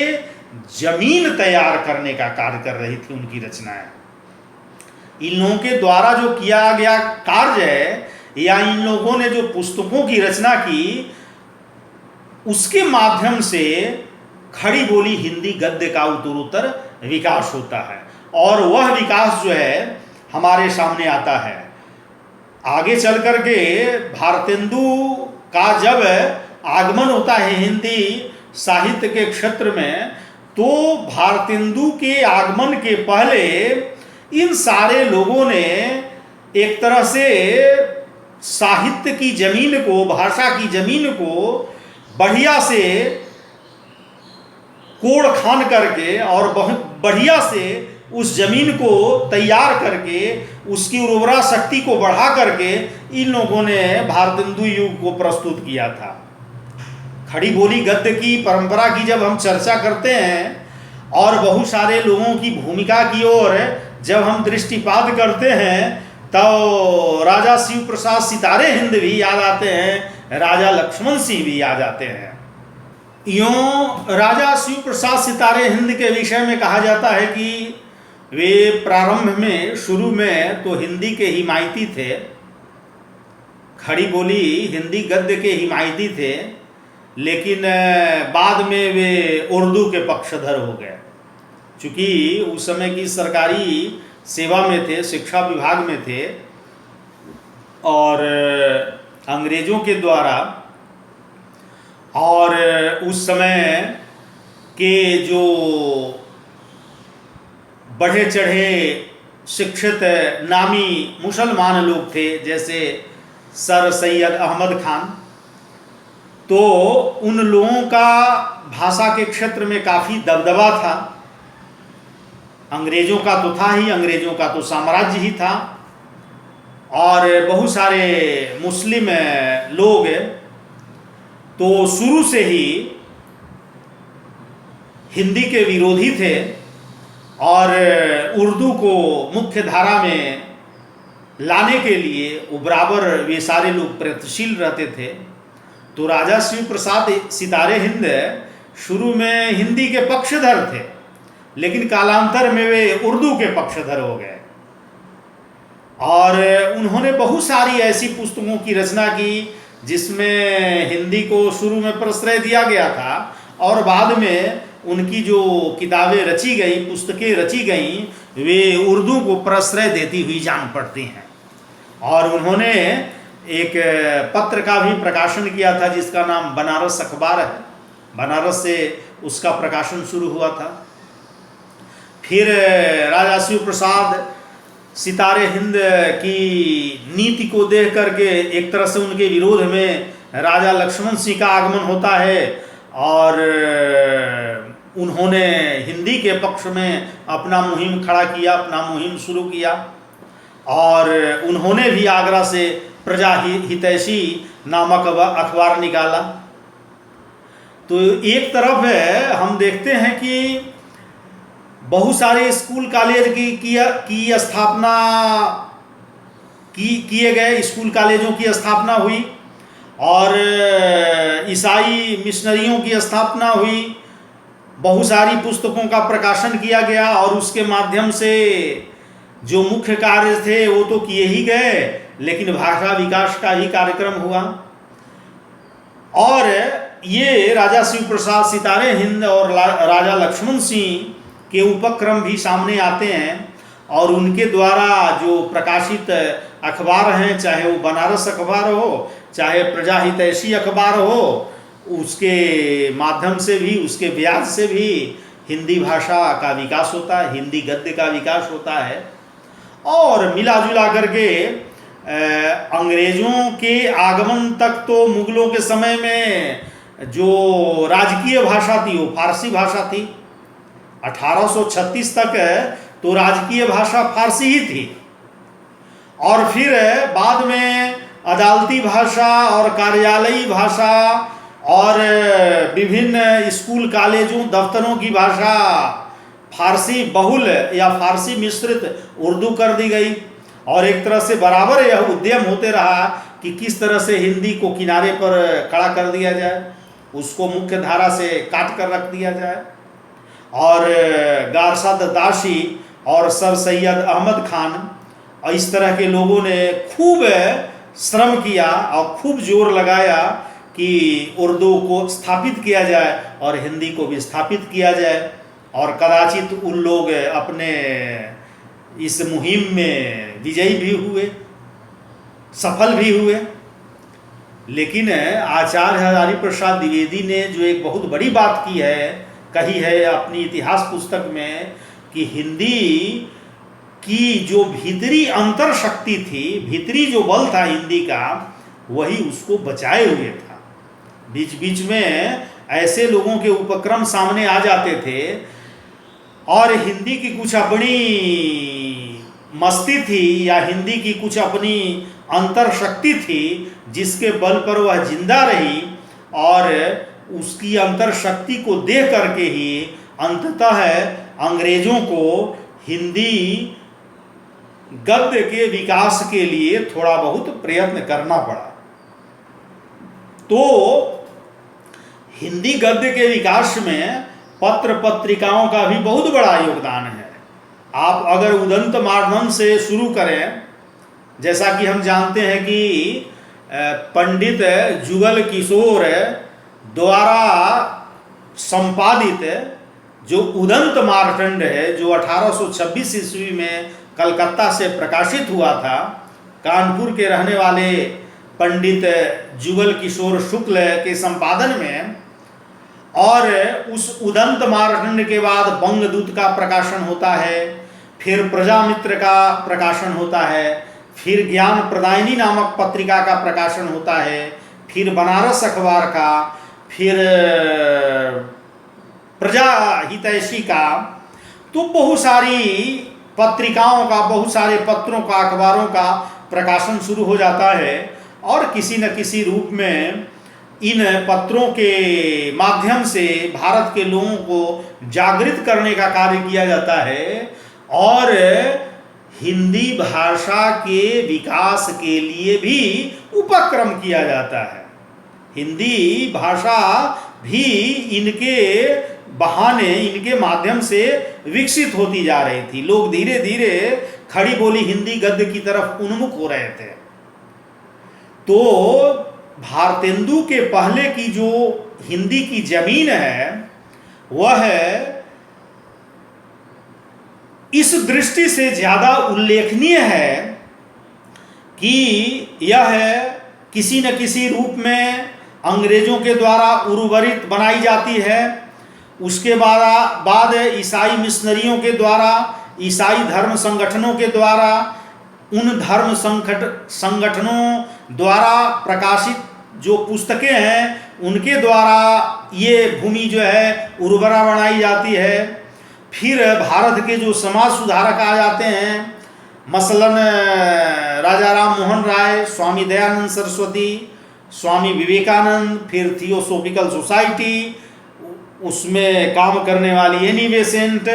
[SPEAKER 1] जमीन तैयार करने का कार्य कर रही थी। उनकी रचनाएं, इन लोगों के द्वारा जो किया गया कार्य है, या इन लोगों ने जो पुस्तकों की रचना की, उसके माध्यम से खड़ी बोली हिंदी गद्य का उत्तरोत्तर विकास होता है। और वह विकास जो है हमारे सामने आता है। आगे चल करके भारतेंदु का जब आगमन होता है हिंदी साहित्य के क्षेत्र में, तो भारतेंदु के आगमन के पहले इन सारे लोगों ने एक तरह से साहित्य की जमीन को, भाषा की जमीन को बढ़िया से कोड़ खान करके और बहुत बढ़िया से उस जमीन को तैयार करके, उसकी उर्वरा शक्ति को बढ़ा करके इन लोगों ने भारतेंदु युग को प्रस्तुत किया था। खड़ी बोली गद्य की परंपरा की जब हम चर्चा करते हैं और बहुत सारे लोगों की भूमिका की ओर जब हम दृष्टिपात करते हैं, तो राजा शिव प्रसाद सितारे हिंद भी याद आते हैं, राजा लक्ष्मण सिंह भी याद आते हैं। यूँ राजा शिव प्रसाद सितारे हिंद के विषय में कहा जाता है कि वे प्रारंभ में, शुरू में तो हिंदी के हिमायती थे, खड़ी बोली हिंदी गद्य के हिमायती थे, लेकिन बाद में वे उर्दू के पक्षधर हो गए। चूँकि उस समय की सरकारी सेवा में थे, शिक्षा विभाग में थे, और अंग्रेज़ों के द्वारा और उस समय के जो बढ़े चढ़े शिक्षित नामी मुसलमान लोग थे, जैसे सर सैयद अहमद खान, तो उन लोगों का भाषा के क्षेत्र में काफ़ी दबदबा था। अंग्रेज़ों का तो था ही, अंग्रेज़ों का तो साम्राज्य ही था, और बहुत सारे मुस्लिम लोग तो शुरू से ही हिंदी के विरोधी थे और उर्दू को मुख्य धारा में लाने के लिए वो बराबर वे सारे लोग प्रयत्नशील रहते थे। तो राजा शिव प्रसाद सितारे हिंद शुरू में हिंदी के पक्षधर थे, लेकिन कालांतर में वे उर्दू के पक्षधर हो गए और उन्होंने बहुत सारी ऐसी पुस्तकों की रचना की जिसमें हिंदी को शुरू में प्रश्रय दिया गया था और बाद में उनकी जो किताबें रची गई, पुस्तकें रची गई, वे उर्दू को प्रश्रय देती हुई जान पड़ती हैं। और उन्होंने एक पत्र का भी प्रकाशन किया था जिसका नाम बनारस अखबार है। बनारस से उसका प्रकाशन शुरू हुआ था। फिर राजा शिव प्रसाद सितारे हिंद की नीति को देख करके एक तरह से उनके विरोध में राजा लक्ष्मण सिंह का आगमन होता है और उन्होंने हिंदी के पक्ष में अपना मुहिम खड़ा किया, अपना मुहिम शुरू किया और उन्होंने भी आगरा से प्रजा हितैषी नामक अखबार निकाला। तो एक तरफ हम देखते हैं कि बहुत सारे स्कूल कॉलेज की स्थापना किए गए, स्कूल कॉलेजों की स्थापना हुई और ईसाई मिशनरियों की स्थापना हुई। बहुत सारी पुस्तकों का प्रकाशन किया गया और उसके माध्यम से जो मुख्य कार्य थे वो तो किए ही गए, लेकिन भाषा विकास का ही कार्यक्रम हुआ। और ये राजा शिव प्रसाद सितारे हिंद और राजा लक्ष्मण सिंह के उपक्रम भी सामने आते हैं और उनके द्वारा जो प्रकाशित अखबार हैं, चाहे वो बनारस अखबार हो, चाहे प्रजा हितैषी अखबार हो, उसके माध्यम से भी, उसके ब्याज से भी हिंदी भाषा का विकास होता है, हिंदी गद्य का विकास होता है। और मिला जुला करके अंग्रेज़ों के आगमन तक तो मुगलों के समय में जो राजकीय भाषा थी वो फारसी भाषा थी। 1836 तक तो राजकीय भाषा फारसी ही थी और फिर बाद में अदालती भाषा और कार्यालयी भाषा और विभिन्न स्कूल कॉलेजों दफ्तरों की भाषा फारसी बहुल या फारसी मिश्रित उर्दू कर दी गई। और एक तरह से बराबर यह उद्यम होते रहा कि किस तरह से हिंदी को किनारे पर खड़ा कर दिया जाए, उसको मुख्य धारा से काट कर रख दिया जाए। और गारसाद दाशी और सर सैयद अहमद खान और इस तरह के लोगों ने खूब श्रम किया और खूब जोर लगाया कि उर्दू को स्थापित किया जाए और हिंदी को भी स्थापित किया जाए। और कदाचित उन लोग अपने इस मुहिम में विजयी भी हुए, सफल भी हुए। लेकिन आचार्य हजारी प्रसाद द्विवेदी ने जो एक बहुत बड़ी बात कही है अपनी इतिहास पुस्तक में कि हिंदी की जो भीतरी अंतर शक्ति थी, भीतरी जो बल था हिंदी का, वही उसको बचाए हुए था। बीच बीच में ऐसे लोगों के उपक्रम सामने आ जाते थे और हिंदी की कुछ अपनी मस्ती थी या हिंदी की कुछ अपनी अंतर शक्ति थी जिसके बल पर वह जिंदा रही और उसकी अंतर शक्ति को देख करके ही अंततः अंग्रेजों को हिंदी गद्य के विकास के लिए थोड़ा बहुत प्रयत्न करना पड़ा। तो हिंदी गद्य के विकास में पत्र पत्रिकाओं का भी बहुत बड़ा योगदान है। आप अगर उदंत माध्यम से शुरू करें, जैसा कि हम जानते हैं कि पंडित जुगल किशोर द्वारा संपादित जो उदंत मार्तंड है, जो 1826 ईस्वी में कलकत्ता से प्रकाशित हुआ था, कानपुर के रहने वाले पंडित जुगल किशोर शुक्ल के संपादन में, और उस उदंत मार्तंड के बाद बंगदूत का प्रकाशन होता है, फिर प्रजामित्र का प्रकाशन होता है, फिर ज्ञान प्रदायिनी नामक पत्रिका का प्रकाशन होता है, फिर बनारस अखबार का, फिर प्रजा हितैषी का, तो बहुत सारी पत्रिकाओं का, बहुत सारे पत्रों का, अखबारों का प्रकाशन शुरू हो जाता है और किसी न किसी रूप में इन पत्रों के माध्यम से भारत के लोगों को जागृत करने का कार्य किया जाता है और हिंदी भाषा के विकास के लिए भी उपक्रम किया जाता है। हिंदी भाषा भी इनके बहाने, इनके माध्यम से विकसित होती जा रही थी। लोग धीरे धीरे खड़ी बोली हिंदी गद्य की तरफ उन्मुख हो रहे थे। तो भारतेंदु के पहले की जो हिंदी की जमीन है वह इस दृष्टि से ज्यादा उल्लेखनीय है कि यह किसी न किसी रूप में अंग्रेजों के द्वारा उर्वरित बनाई जाती है। उसके बाद ईसाई मिशनरियों के द्वारा, ईसाई धर्म संगठनों के द्वारा, उन धर्म संगठनों द्वारा प्रकाशित जो पुस्तकें हैं उनके द्वारा ये भूमि जो है उर्वरा बनाई जाती है। फिर भारत के जो समाज सुधारक आ जाते हैं, मसलन राजा राम मोहन राय, स्वामी दयानंद सरस्वती, स्वामी विवेकानंद, फिर थियोसॉफिकल सोसाइटी, उसमें काम करने वाली एनी बेसेंट,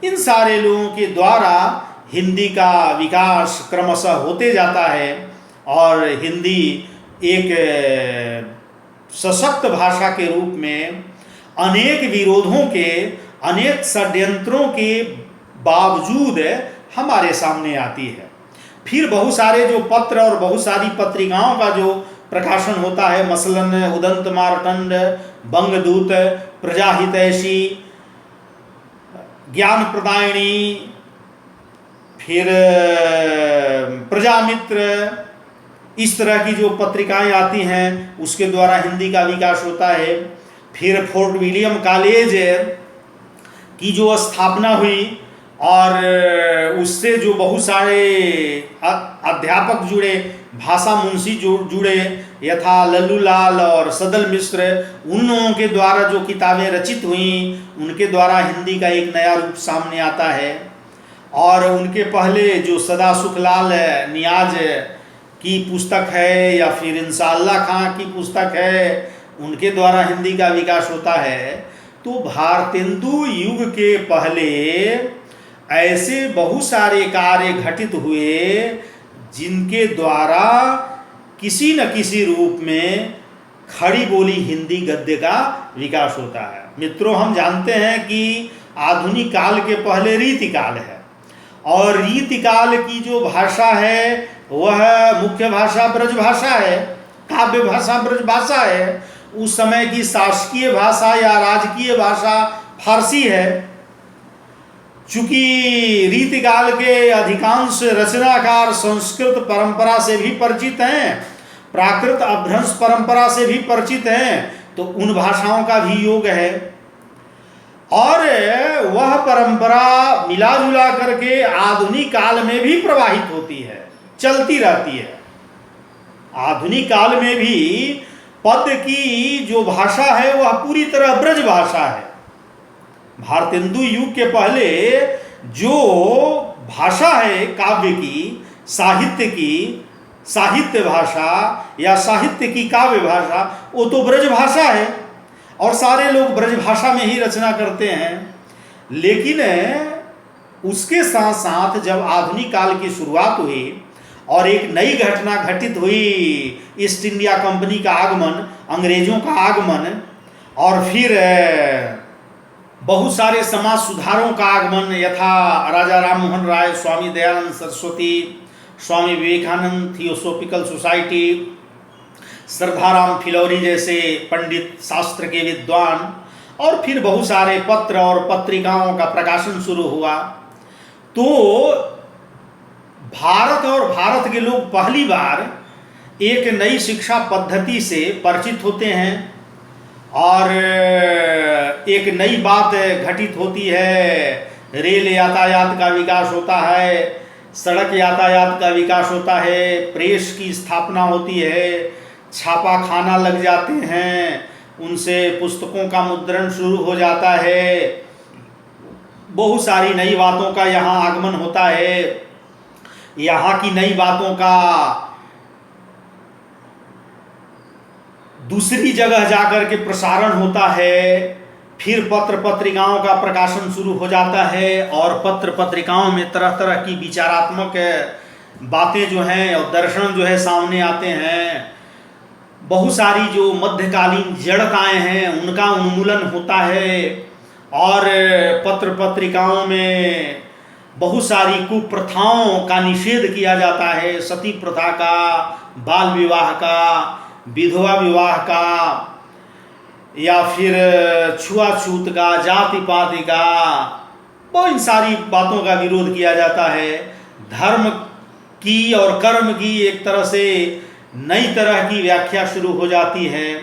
[SPEAKER 1] इन सारे लोगों के द्वारा हिंदी का विकास क्रमशः होते जाता है और हिंदी एक सशक्त भाषा के रूप में अनेक विरोधों के, अनेक षड्यंत्रों के बावजूद हमारे सामने आती है। फिर बहुत सारे जो पत्र और बहुत सारी पत्रिकाओं का जो प्रकाशन होता है, मसलन उदंत मार्तंड, बंगदूत, प्रजा हितैषी, ज्ञान प्रदायिनी, फिर प्रजामित्र, इस तरह की जो पत्रिकाएं आती हैं उसके द्वारा हिंदी का विकास होता है। फिर फोर्ट विलियम कॉलेज की जो स्थापना हुई और उससे जो बहुत सारे अध्यापक जुड़े, भाषा मुंशी जुड़े, यथा लल्लू लाल और सदल मिश्र, उन लोगों के द्वारा जो किताबें रचित हुई उनके द्वारा हिंदी का एक नया रूप सामने आता है। और उनके पहले जो सदा सुखलाल नियाज की पुस्तक है या फिर इंशाअल्लाह खां की पुस्तक है, उनके द्वारा हिंदी का विकास होता है। तो भारतेंदु युग के पहले ऐसे बहुत सारे कार्य घटित हुए जिनके द्वारा किसी न किसी रूप में खड़ी बोली हिंदी गद्य का विकास होता है। मित्रों, हम जानते हैं कि आधुनिक काल के पहले रीतिकाल है और रीतिकाल की जो भाषा है वह मुख्य भाषा ब्रज भाषा है, काव्य भाषा ब्रज भाषा है। उस समय की शासकीय भाषा या राजकीय भाषा फारसी है। चूंकि रीतिकाल के अधिकांश रचनाकार संस्कृत परंपरा से भी परिचित हैं, प्राकृत अपभ्रंश परंपरा से भी परिचित हैं, तो उन भाषाओं का भी योग है और वह परंपरा मिला जुला करके आधुनिक काल में भी प्रवाहित होती है, चलती रहती है। आधुनिक काल में भी पद की जो भाषा है वह पूरी तरह ब्रज भाषा है। भारतेंदु युग के पहले जो भाषा है काव्य की, साहित्य की, साहित्य भाषा या साहित्य की काव्य भाषा, वो तो ब्रज भाषा है और सारे लोग ब्रज भाषा में ही रचना करते हैं। लेकिन उसके साथ साथ जब आधुनिक काल की शुरुआत हुई और एक नई घटना घटित हुई, ईस्ट इंडिया कंपनी का आगमन, अंग्रेजों का आगमन और फिर बहुत सारे समाज सुधारों का आगमन, यथा राजा राम मोहन राय, स्वामी दयानंद सरस्वती, स्वामी विवेकानंद, थियोसॉफिकल सोसाइटी, श्रद्धाराम फिलौरी जैसे पंडित, शास्त्र के विद्वान, और फिर बहुत सारे पत्र और पत्रिकाओं का प्रकाशन शुरू हुआ। तो भारत और भारत के लोग पहली बार एक नई शिक्षा पद्धति से परिचित होते हैं और एक नई बात घटित होती है। रेल यातायात का विकास होता है, सड़क यातायात का विकास होता है, प्रेस की स्थापना होती है, छापा खाना लग जाते हैं, उनसे पुस्तकों का मुद्रण शुरू हो जाता है, बहुत सारी नई बातों का यहाँ आगमन होता है, यहाँ की नई बातों का दूसरी जगह जाकर के प्रसारण होता है, फिर पत्र पत्रिकाओं का प्रकाशन शुरू हो जाता है और पत्र पत्रिकाओं में तरह तरह की विचारात्मक बातें जो हैं और दर्शन जो है सामने आते हैं। बहुत सारी जो मध्यकालीन जड़ताएं हैं उनका उन्मूलन होता है और पत्र पत्रिकाओं में बहुत सारी कुप्रथाओं का निषेध किया जाता है, सती प्रथा का, बाल विवाह का, विधवा विवाह का, या फिर छुआछूत का, जाति पाति का, बहुत सारी बातों का विरोध किया जाता है। धर्म की और कर्म की एक तरह से नई तरह की व्याख्या शुरू हो जाती है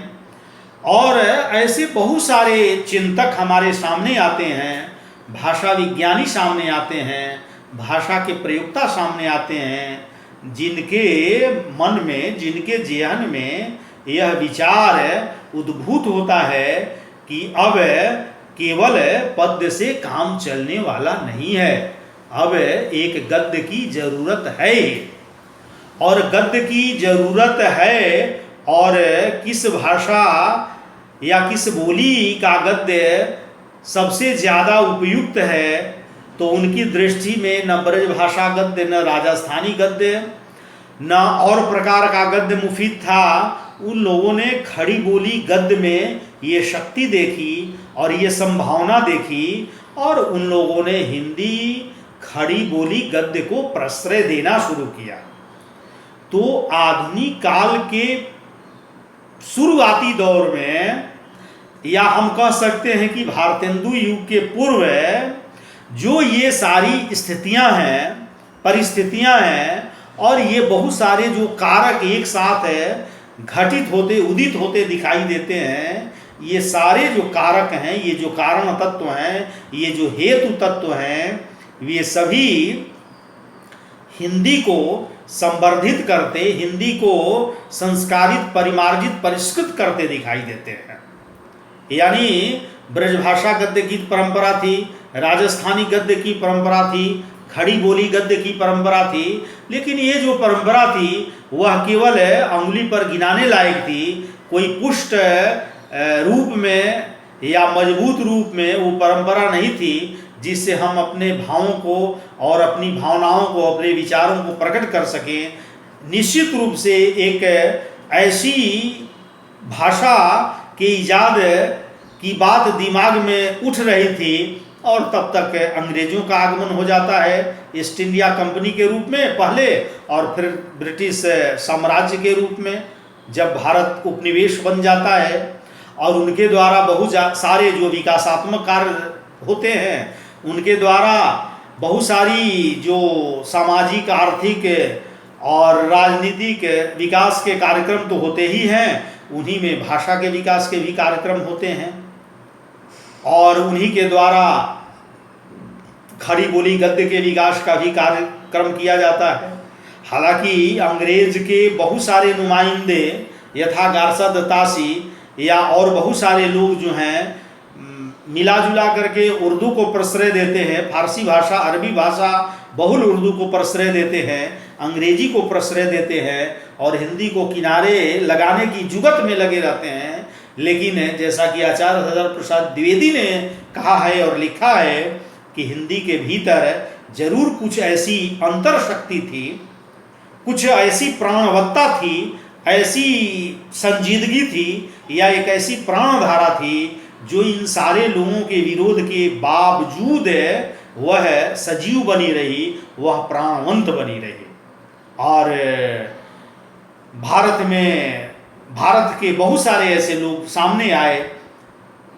[SPEAKER 1] और ऐसे बहुत सारे चिंतक हमारे सामने आते हैं, भाषा विज्ञानी सामने आते हैं, भाषा के प्रयोक्ता सामने आते हैं, जिनके मन में, जिनके जेहन में यह विचार उद्भूत होता है कि अब केवल पद्य से काम चलने वाला नहीं है, अब एक गद्य की जरूरत है और गद्य की जरूरत है और किस भाषा या किस बोली का गद्य सबसे ज़्यादा उपयुक्त है, तो उनकी दृष्टि में न ब्रज भाषा गद्य, न राजस्थानी गद्य, न और प्रकार का गद्य मुफीद था। उन लोगों ने खड़ी बोली गद्य में ये शक्ति देखी और ये संभावना देखी और उन लोगों ने हिंदी खड़ी बोली गद्य को प्रश्रय देना शुरू किया। तो आधुनिक काल के शुरुआती दौर में, या हम कह सकते हैं कि भारतेंदु युग के पूर्व जो ये सारी स्थितियां हैं, परिस्थितियां हैं और ये बहुत सारे जो कारक एक साथ घटित होते, उदित होते दिखाई देते हैं, ये सारे जो कारक हैं, ये जो कारण तत्व हैं, ये जो हेतु तत्व हैं, ये सभी हिंदी को संवर्धित करते, हिंदी को संस्कारित, परिमार्जित, परिष्कृत करते दिखाई देते हैं। यानी ब्रजभाषा गद्य की परंपरा थी, राजस्थानी गद्य की परंपरा थी, खड़ी बोली गद्य की परंपरा थी, लेकिन ये जो परंपरा थी वह केवल अंगुली पर गिनाने लायक थी। कोई पुष्ट रूप में या मजबूत रूप में वो परंपरा नहीं थी जिससे हम अपने भावों को और अपनी भावनाओं को, अपने विचारों को प्रकट कर सकें। निश्चित रूप से एक ऐसी भाषा के ईजाद की बात दिमाग में उठ रही थी और तब तक अंग्रेजों का आगमन हो जाता है, ईस्ट इंडिया कंपनी के रूप में पहले और फिर ब्रिटिश साम्राज्य के रूप में, जब भारत उपनिवेश बन जाता है और उनके द्वारा बहुत सारे जो विकासात्मक कार्य होते हैं, उनके द्वारा बहुत सारी जो सामाजिक, आर्थिक और राजनीतिक विकास के कार्यक्रम तो होते ही हैं, उन्हीं में भाषा के विकास के भी कार्यक्रम होते हैं और उन्हीं के द्वारा खड़ी बोली गद्य के विकास का भी कार्यक्रम किया जाता है। हालांकि अंग्रेज के बहुत सारे नुमाइंदे यथा गारसद तासी या और बहुत सारे लोग जो हैं मिला जुला करके उर्दू को प्रश्रय देते हैं, फारसी भाषा, अरबी भाषा बहुल उर्दू को प्रश्रय देते हैं, अंग्रेजी को प्रश्रय देते हैं और हिंदी को किनारे लगाने की जुगत में लगे रहते हैं। लेकिन जैसा कि आचार्य हज़ार प्रसाद द्विवेदी ने कहा है और लिखा है कि हिंदी के भीतर जरूर कुछ ऐसी अंतर शक्ति थी, कुछ ऐसी प्राणवत्ता थी, ऐसी संजीदगी थी या एक ऐसी प्राणधारा थी जो इन सारे लोगों के विरोध के बावजूद वह सजीव बनी रही, वह प्राणवंत बनी रही। और भारत के बहुत सारे ऐसे लोग सामने आए,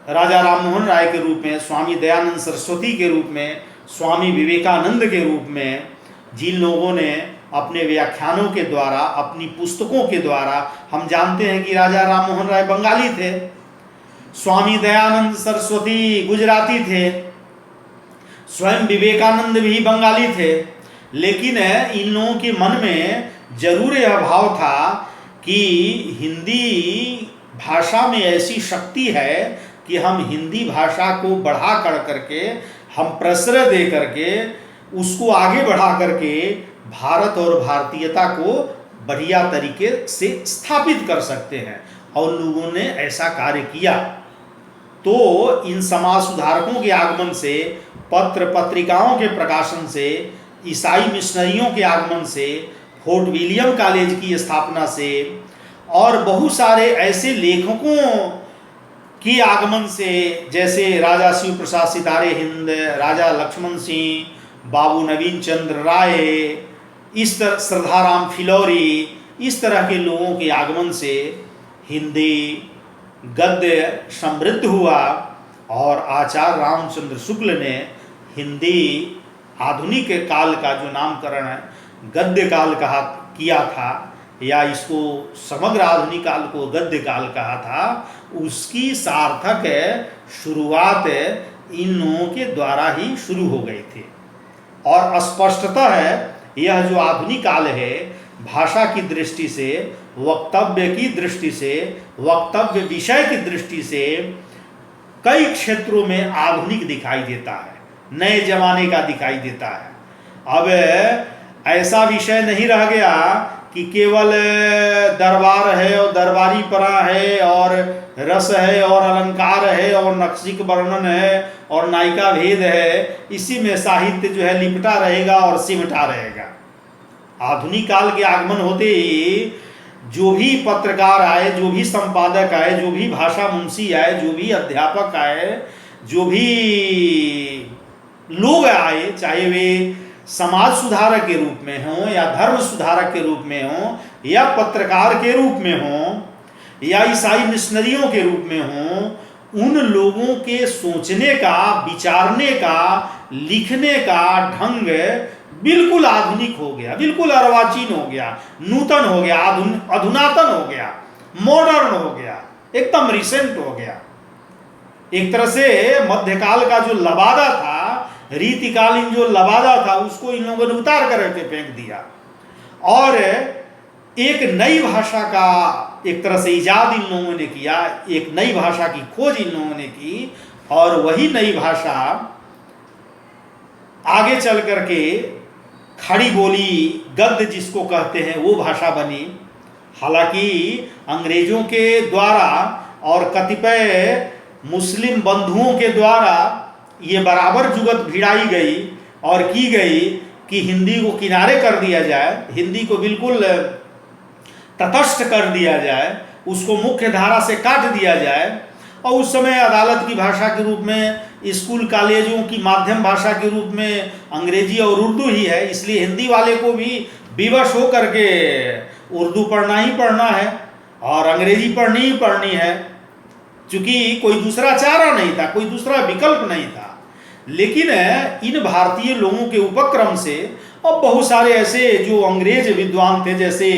[SPEAKER 1] राजा राममोहन राय के रूप में, स्वामी दयानंद सरस्वती के रूप में, स्वामी विवेकानंद के रूप में, जिन लोगों ने अपने व्याख्यानों के द्वारा, अपनी पुस्तकों के द्वारा, हम जानते हैं कि राजा राममोहन राय बंगाली थे, स्वामी दयानंद सरस्वती गुजराती थे, स्वयं विवेकानंद भी बंगाली थे, लेकिन इन लोगों के मन में जरूर यह भाव था कि हिंदी भाषा में ऐसी शक्ति है कि हम हिंदी भाषा को बढ़ा कर करके, हम प्रश्रय दे करके, उसको आगे बढ़ा करके भारत और भारतीयता को बढ़िया तरीके से स्थापित कर सकते हैं। और लोगों ने ऐसा कार्य किया। तो इन समाज सुधारकों के आगमन से, पत्र पत्रिकाओं के प्रकाशन से, ईसाई मिशनरियों के आगमन से, फोर्ट विलियम कॉलेज की स्थापना से और बहुत सारे ऐसे लेखकों की आगमन से, जैसे राजा शिव प्रसाद सितारे हिंद, राजा लक्ष्मण सिंह, बाबू नवीन चंद्र राय, इस तरह श्रद्धाराम फिलौरी, इस तरह के लोगों के आगमन से हिंदी गद्य समृद्ध हुआ। और आचार्य रामचंद्र शुक्ल ने हिंदी आधुनिक काल का जो नामकरण है गद्य काल किया था, या इसको समग्र आधुनिक काल को गद्य काल कहा था, उसकी सार्थक शुरुआत इन लोगों के द्वारा ही शुरू हो गई थी। और स्पष्टतः यह जो आधुनिक काल है, भाषा की दृष्टि से, वक्तव्य की दृष्टि से, वक्तव्य विषय की दृष्टि से कई क्षेत्रों में आधुनिक दिखाई देता है, नए जमाने का दिखाई देता है। अब ऐसा विषय नहीं रह गया कि केवल दरबार है और दरबारी परा है और रस है और अलंकार है और नक्शिक वर्णन है और नायिका भेद है, इसी में साहित्य जो है लिपटा रहेगा और सिमटा रहेगा। आधुनिक काल के आगमन होते ही जो भी पत्रकार आए, जो भी संपादक आए, जो भी भाषा मुंशी आए, जो भी अध्यापक आए, जो भी लोग आए, चाहे वे समाज सुधारक के रूप में हों या धर्म सुधारक के रूप में हों या पत्रकार के रूप में हों या ईसाई मिशनरियों के रूप में हों, उन लोगों के सोचने का, विचारने का, लिखने का ढंग बिल्कुल आधुनिक हो गया, बिल्कुल अर्वाचीन हो गया, नूतन हो गया, अधुनातन हो गया, मॉडर्न हो गया, एकदम रिसेंट हो गया। एक तरह से मध्यकाल का जो लबादा था, रीतिकालीन जो लबादा था, उसको इन लोगों ने उतार करके फेंक दिया और एक नई भाषा का एक तरह से इजाद इन लोगों ने किया, एक नई भाषा की खोज इन लोगों ने की। और वही नई भाषा आगे चल करके खड़ी बोली गद्य जिसको कहते हैं वो भाषा बनी। हालांकि अंग्रेजों के द्वारा और कतिपय मुस्लिम बंधुओं के द्वारा ये बराबर जुगत भिड़ाई गई और की गई कि हिंदी को किनारे कर दिया जाए, हिंदी को बिल्कुल तटस्थ कर दिया जाए, उसको मुख्य धारा से काट दिया जाए। और उस समय अदालत की भाषा के रूप में, स्कूल कॉलेजों की माध्यम भाषा के रूप में अंग्रेजी और उर्दू ही है, इसलिए हिंदी वाले को भी विवश हो करके उर्दू पढ़ना ही पढ़ना है और अंग्रेजी पढ़नी ही पढ़नी है, क्योंकि कोई दूसरा चारा नहीं था, कोई दूसरा विकल्प नहीं था। लेकिन इन भारतीय लोगों के उपक्रम से और बहुत सारे ऐसे जो अंग्रेज विद्वान थे, जैसे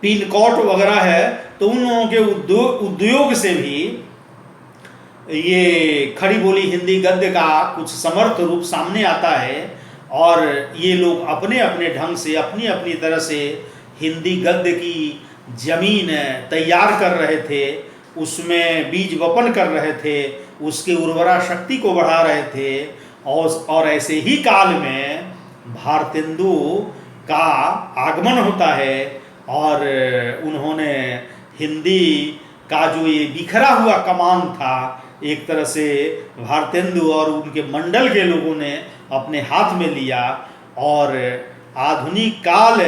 [SPEAKER 1] पिनकॉट वगैरह है, तो उन लोगों के उद्योग से भी ये खड़ी बोली हिंदी गद्य का कुछ समर्थ रूप सामने आता है और ये लोग अपने अपने ढंग से, अपनी अपनी तरह से हिंदी गद्य की जमीन तैयार कर रहे थे, उसमें बीज वपन कर रहे थे, उसके उर्वरा शक्ति को बढ़ा रहे थे। और ऐसे ही काल में भारतेंदु का आगमन होता है और उन्होंने हिंदी का जो ये बिखरा हुआ कमान था, एक तरह से भारतेंदु और उनके मंडल के लोगों ने अपने हाथ में लिया और आधुनिक काल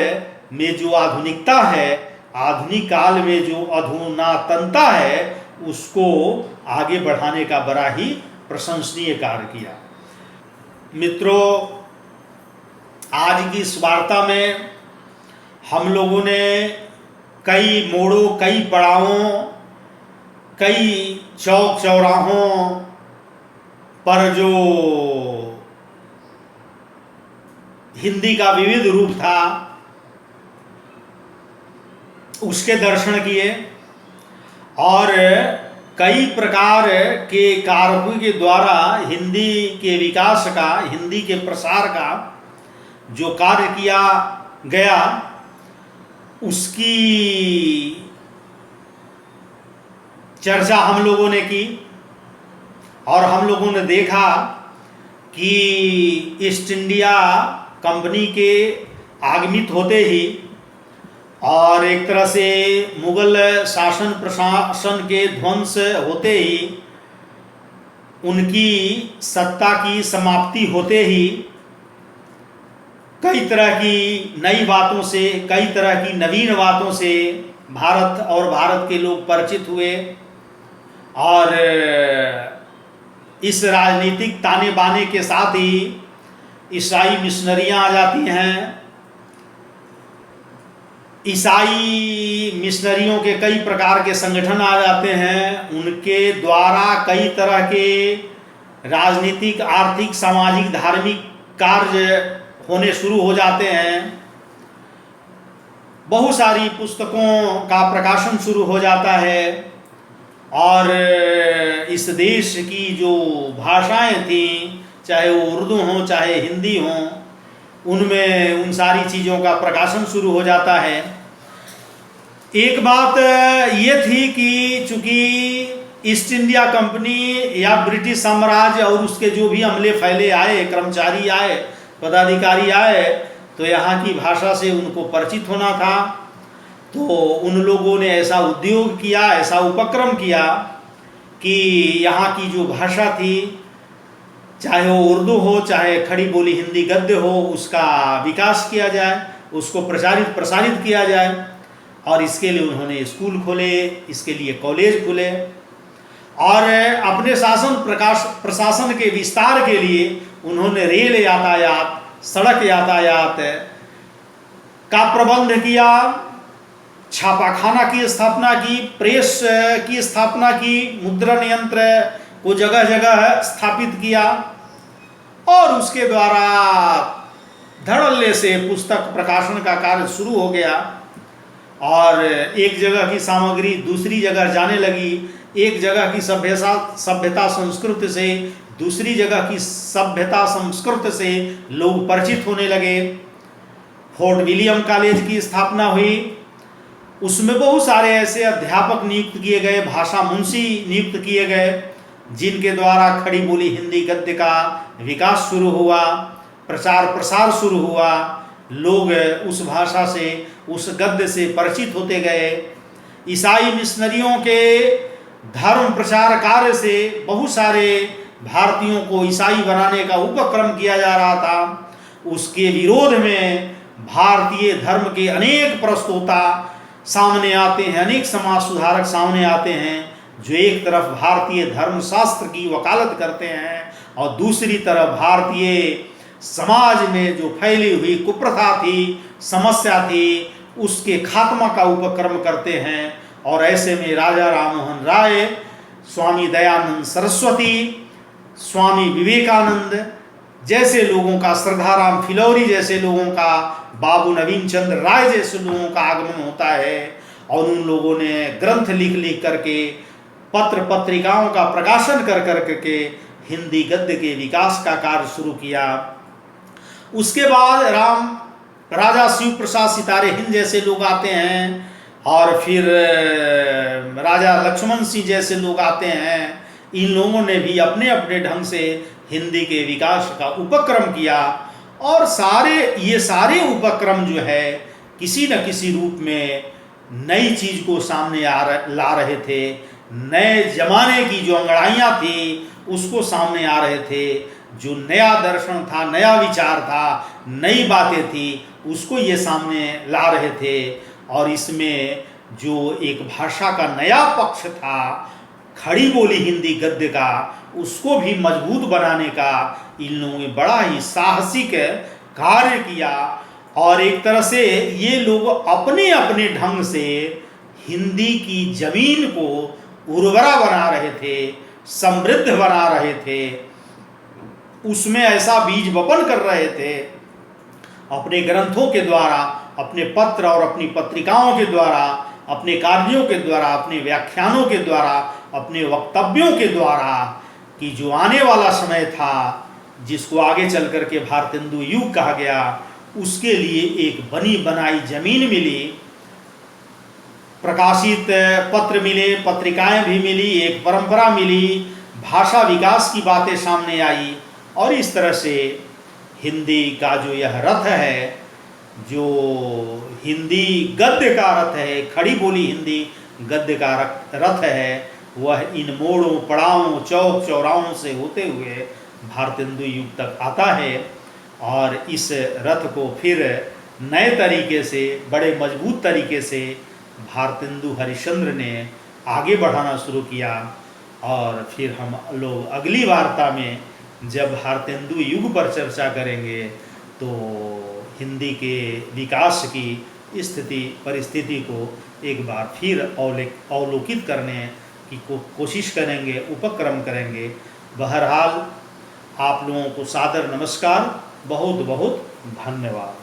[SPEAKER 1] में जो आधुनिकता है, आधुनिक काल में जो अधुनातनता है, उसको आगे बढ़ाने का बड़ा ही प्रशंसनीय कार्य किया। मित्रों, आज की इस वार्ता में हम लोगों ने कई मोड़ों, कई पड़ावों, कई चौक चौराहों पर जो हिंदी का विविध रूप था उसके दर्शन किए और कई प्रकार के कारकों के द्वारा हिंदी के विकास का, हिंदी के प्रसार का जो कार्य किया गया उसकी चर्चा हम लोगों ने की और हम लोगों ने देखा कि ईस्ट इंडिया कंपनी के आगमित होते ही और एक तरह से मुगल शासन प्रशासन के ध्वंस होते ही, उनकी सत्ता की समाप्ति होते ही कई तरह की नई बातों से, कई तरह की नवीन बातों से भारत और भारत के लोग परिचित हुए और इस राजनीतिक ताने बाने के साथ ही ईसाई मिशनरियां आ जाती हैं। ईसाई मिशनरियों के कई प्रकार के संगठन आ जाते हैं, उनके द्वारा कई तरह के राजनीतिक, आर्थिक, सामाजिक, धार्मिक कार्य होने शुरू हो जाते हैं। बहुत सारी पुस्तकों का प्रकाशन शुरू हो जाता है और इस देश की जो भाषाएं थीं, चाहे वो उर्दू हो चाहे हिंदी हो, उनमें उन सारी चीज़ों का प्रकाशन शुरू हो जाता है। एक बात ये थी कि चूंकि ईस्ट इंडिया कंपनी या ब्रिटिश साम्राज्य और उसके जो भी अमले फैले आए, कर्मचारी आए, पदाधिकारी आए, तो यहाँ की भाषा से उनको परिचित होना था। तो उन लोगों ने ऐसा उद्योग किया, ऐसा उपक्रम किया कि यहाँ की जो भाषा थी, चाहे वो उर्दू हो चाहे खड़ी बोली हिंदी गद्य हो, उसका विकास किया जाए, उसको प्रसारित किया जाए। और इसके लिए उन्होंने स्कूल खोले, इसके लिए कॉलेज खुले और अपने प्रशासन के विस्तार के लिए उन्होंने रेल यातायात, सड़क यातायात का प्रबंध किया, छापाखाना की स्थापना की, प्रेस की स्थापना की, मुद्रण यंत्र को जगह जगह स्थापित किया और उसके द्वारा धड़ल्ले से पुस्तक प्रकाशन का कार्य शुरू हो गया और एक जगह की सामग्री दूसरी जगह जाने लगी, एक जगह की सभ्यता संस्कृति से दूसरी जगह की सभ्यता संस्कृति से लोग परिचित होने लगे। फोर्ट विलियम कॉलेज की स्थापना हुई, उसमें बहुत सारे ऐसे अध्यापक नियुक्त किए गए, भाषा मुंशी नियुक्त किए गए, जिनके द्वारा खड़ी बोली हिंदी गद्य का विकास शुरू हुआ, प्रचार प्रसार शुरू हुआ, लोग उस भाषा से, उस गद्य से परिचित होते गए। ईसाई मिशनरियों के धर्म प्रचार कार्य से बहुत सारे भारतीयों को ईसाई बनाने का उपक्रम किया जा रहा था। उसके विरोध में भारतीय धर्म के अनेक प्रस्तोता सामने आते हैं, अनेक समाज सुधारक सामने आते हैं, जो एक तरफ भारतीय धर्मशास्त्र की वकालत करते हैं और दूसरी तरफ भारतीय समाज में जो फैली हुई कुप्रथा थी, समस्या थी, उसके खात्मा का उपक्रम करते हैं। और ऐसे में राजा राममोहन राय, स्वामी दयानंद सरस्वती, स्वामी विवेकानंद जैसे लोगों का, श्रद्धाराम फिलौरी जैसे लोगों का, बाबू नवीन चंद्र राय जैसे लोगों का आगमन होता है और उन लोगों ने ग्रंथ लिख करके, पत्र पत्रिकाओं का प्रकाशन कर करके हिंदी गद्य के विकास का कार्य शुरू किया। उसके बाद राजा शिव प्रसाद सितारे हिंद जैसे लोग आते हैं और फिर राजा लक्ष्मण सिंह जैसे लोग आते हैं। इन लोगों ने भी अपने अपने ढंग से हिंदी के विकास का उपक्रम किया और ये सारे उपक्रम जो है किसी न किसी रूप में नई चीज को सामने ला रहे थे, नए जमाने की जो अंगड़ाइयाँ थी उसको सामने आ रहे थे। जो नया दर्शन था, नया विचार था, नई बातें थी, उसको ये सामने ला रहे थे। और इसमें जो एक भाषा का नया पक्ष था, खड़ी बोली हिंदी गद्य का, उसको भी मजबूत बनाने का इन लोगों ने बड़ा ही साहसिक कार्य किया। और एक तरह से ये लोग अपने अपने ढंग से हिंदी की जमीन को उर्वरा बना रहे थे, समृद्ध बना रहे थे, उसमें ऐसा बीज वपन कर रहे थे अपने ग्रंथों के द्वारा, अपने पत्र और अपनी पत्रिकाओं के द्वारा, अपने कार्यों के द्वारा, अपने व्याख्यानों के द्वारा, अपने वक्तव्यों के द्वारा, कि जो आने वाला समय था जिसको आगे चल कर के भारतेंदु युग कहा गया, उसके लिए एक बनी बनाई जमीन मिली प्रकाशित पत्र मिले, पत्रिकाएं भी मिली, एक परंपरा मिली, भाषा विकास की बातें सामने आई, और इस तरह से हिंदी का जो यह रथ है, जो हिंदी गद्य का रथ है, खड़ी बोली हिंदी गद्य का रथ है, वह इन मोड़ों, पड़ावों, चौक चौराहों से होते हुए भारतेंदु युग तक आता है। और इस रथ को फिर नए तरीके से, बड़े मजबूत तरीके से भारतेंदु हरिश्चंद्र ने आगे बढ़ाना शुरू किया। और फिर हम लोग अगली वार्ता में जब भारतेंदु युग पर चर्चा करेंगे तो हिंदी के विकास की स्थिति परिस्थिति को एक बार फिर अवलोकित करने की कोशिश करेंगे, उपक्रम करेंगे। बहरहाल आप लोगों को सादर नमस्कार, बहुत बहुत धन्यवाद।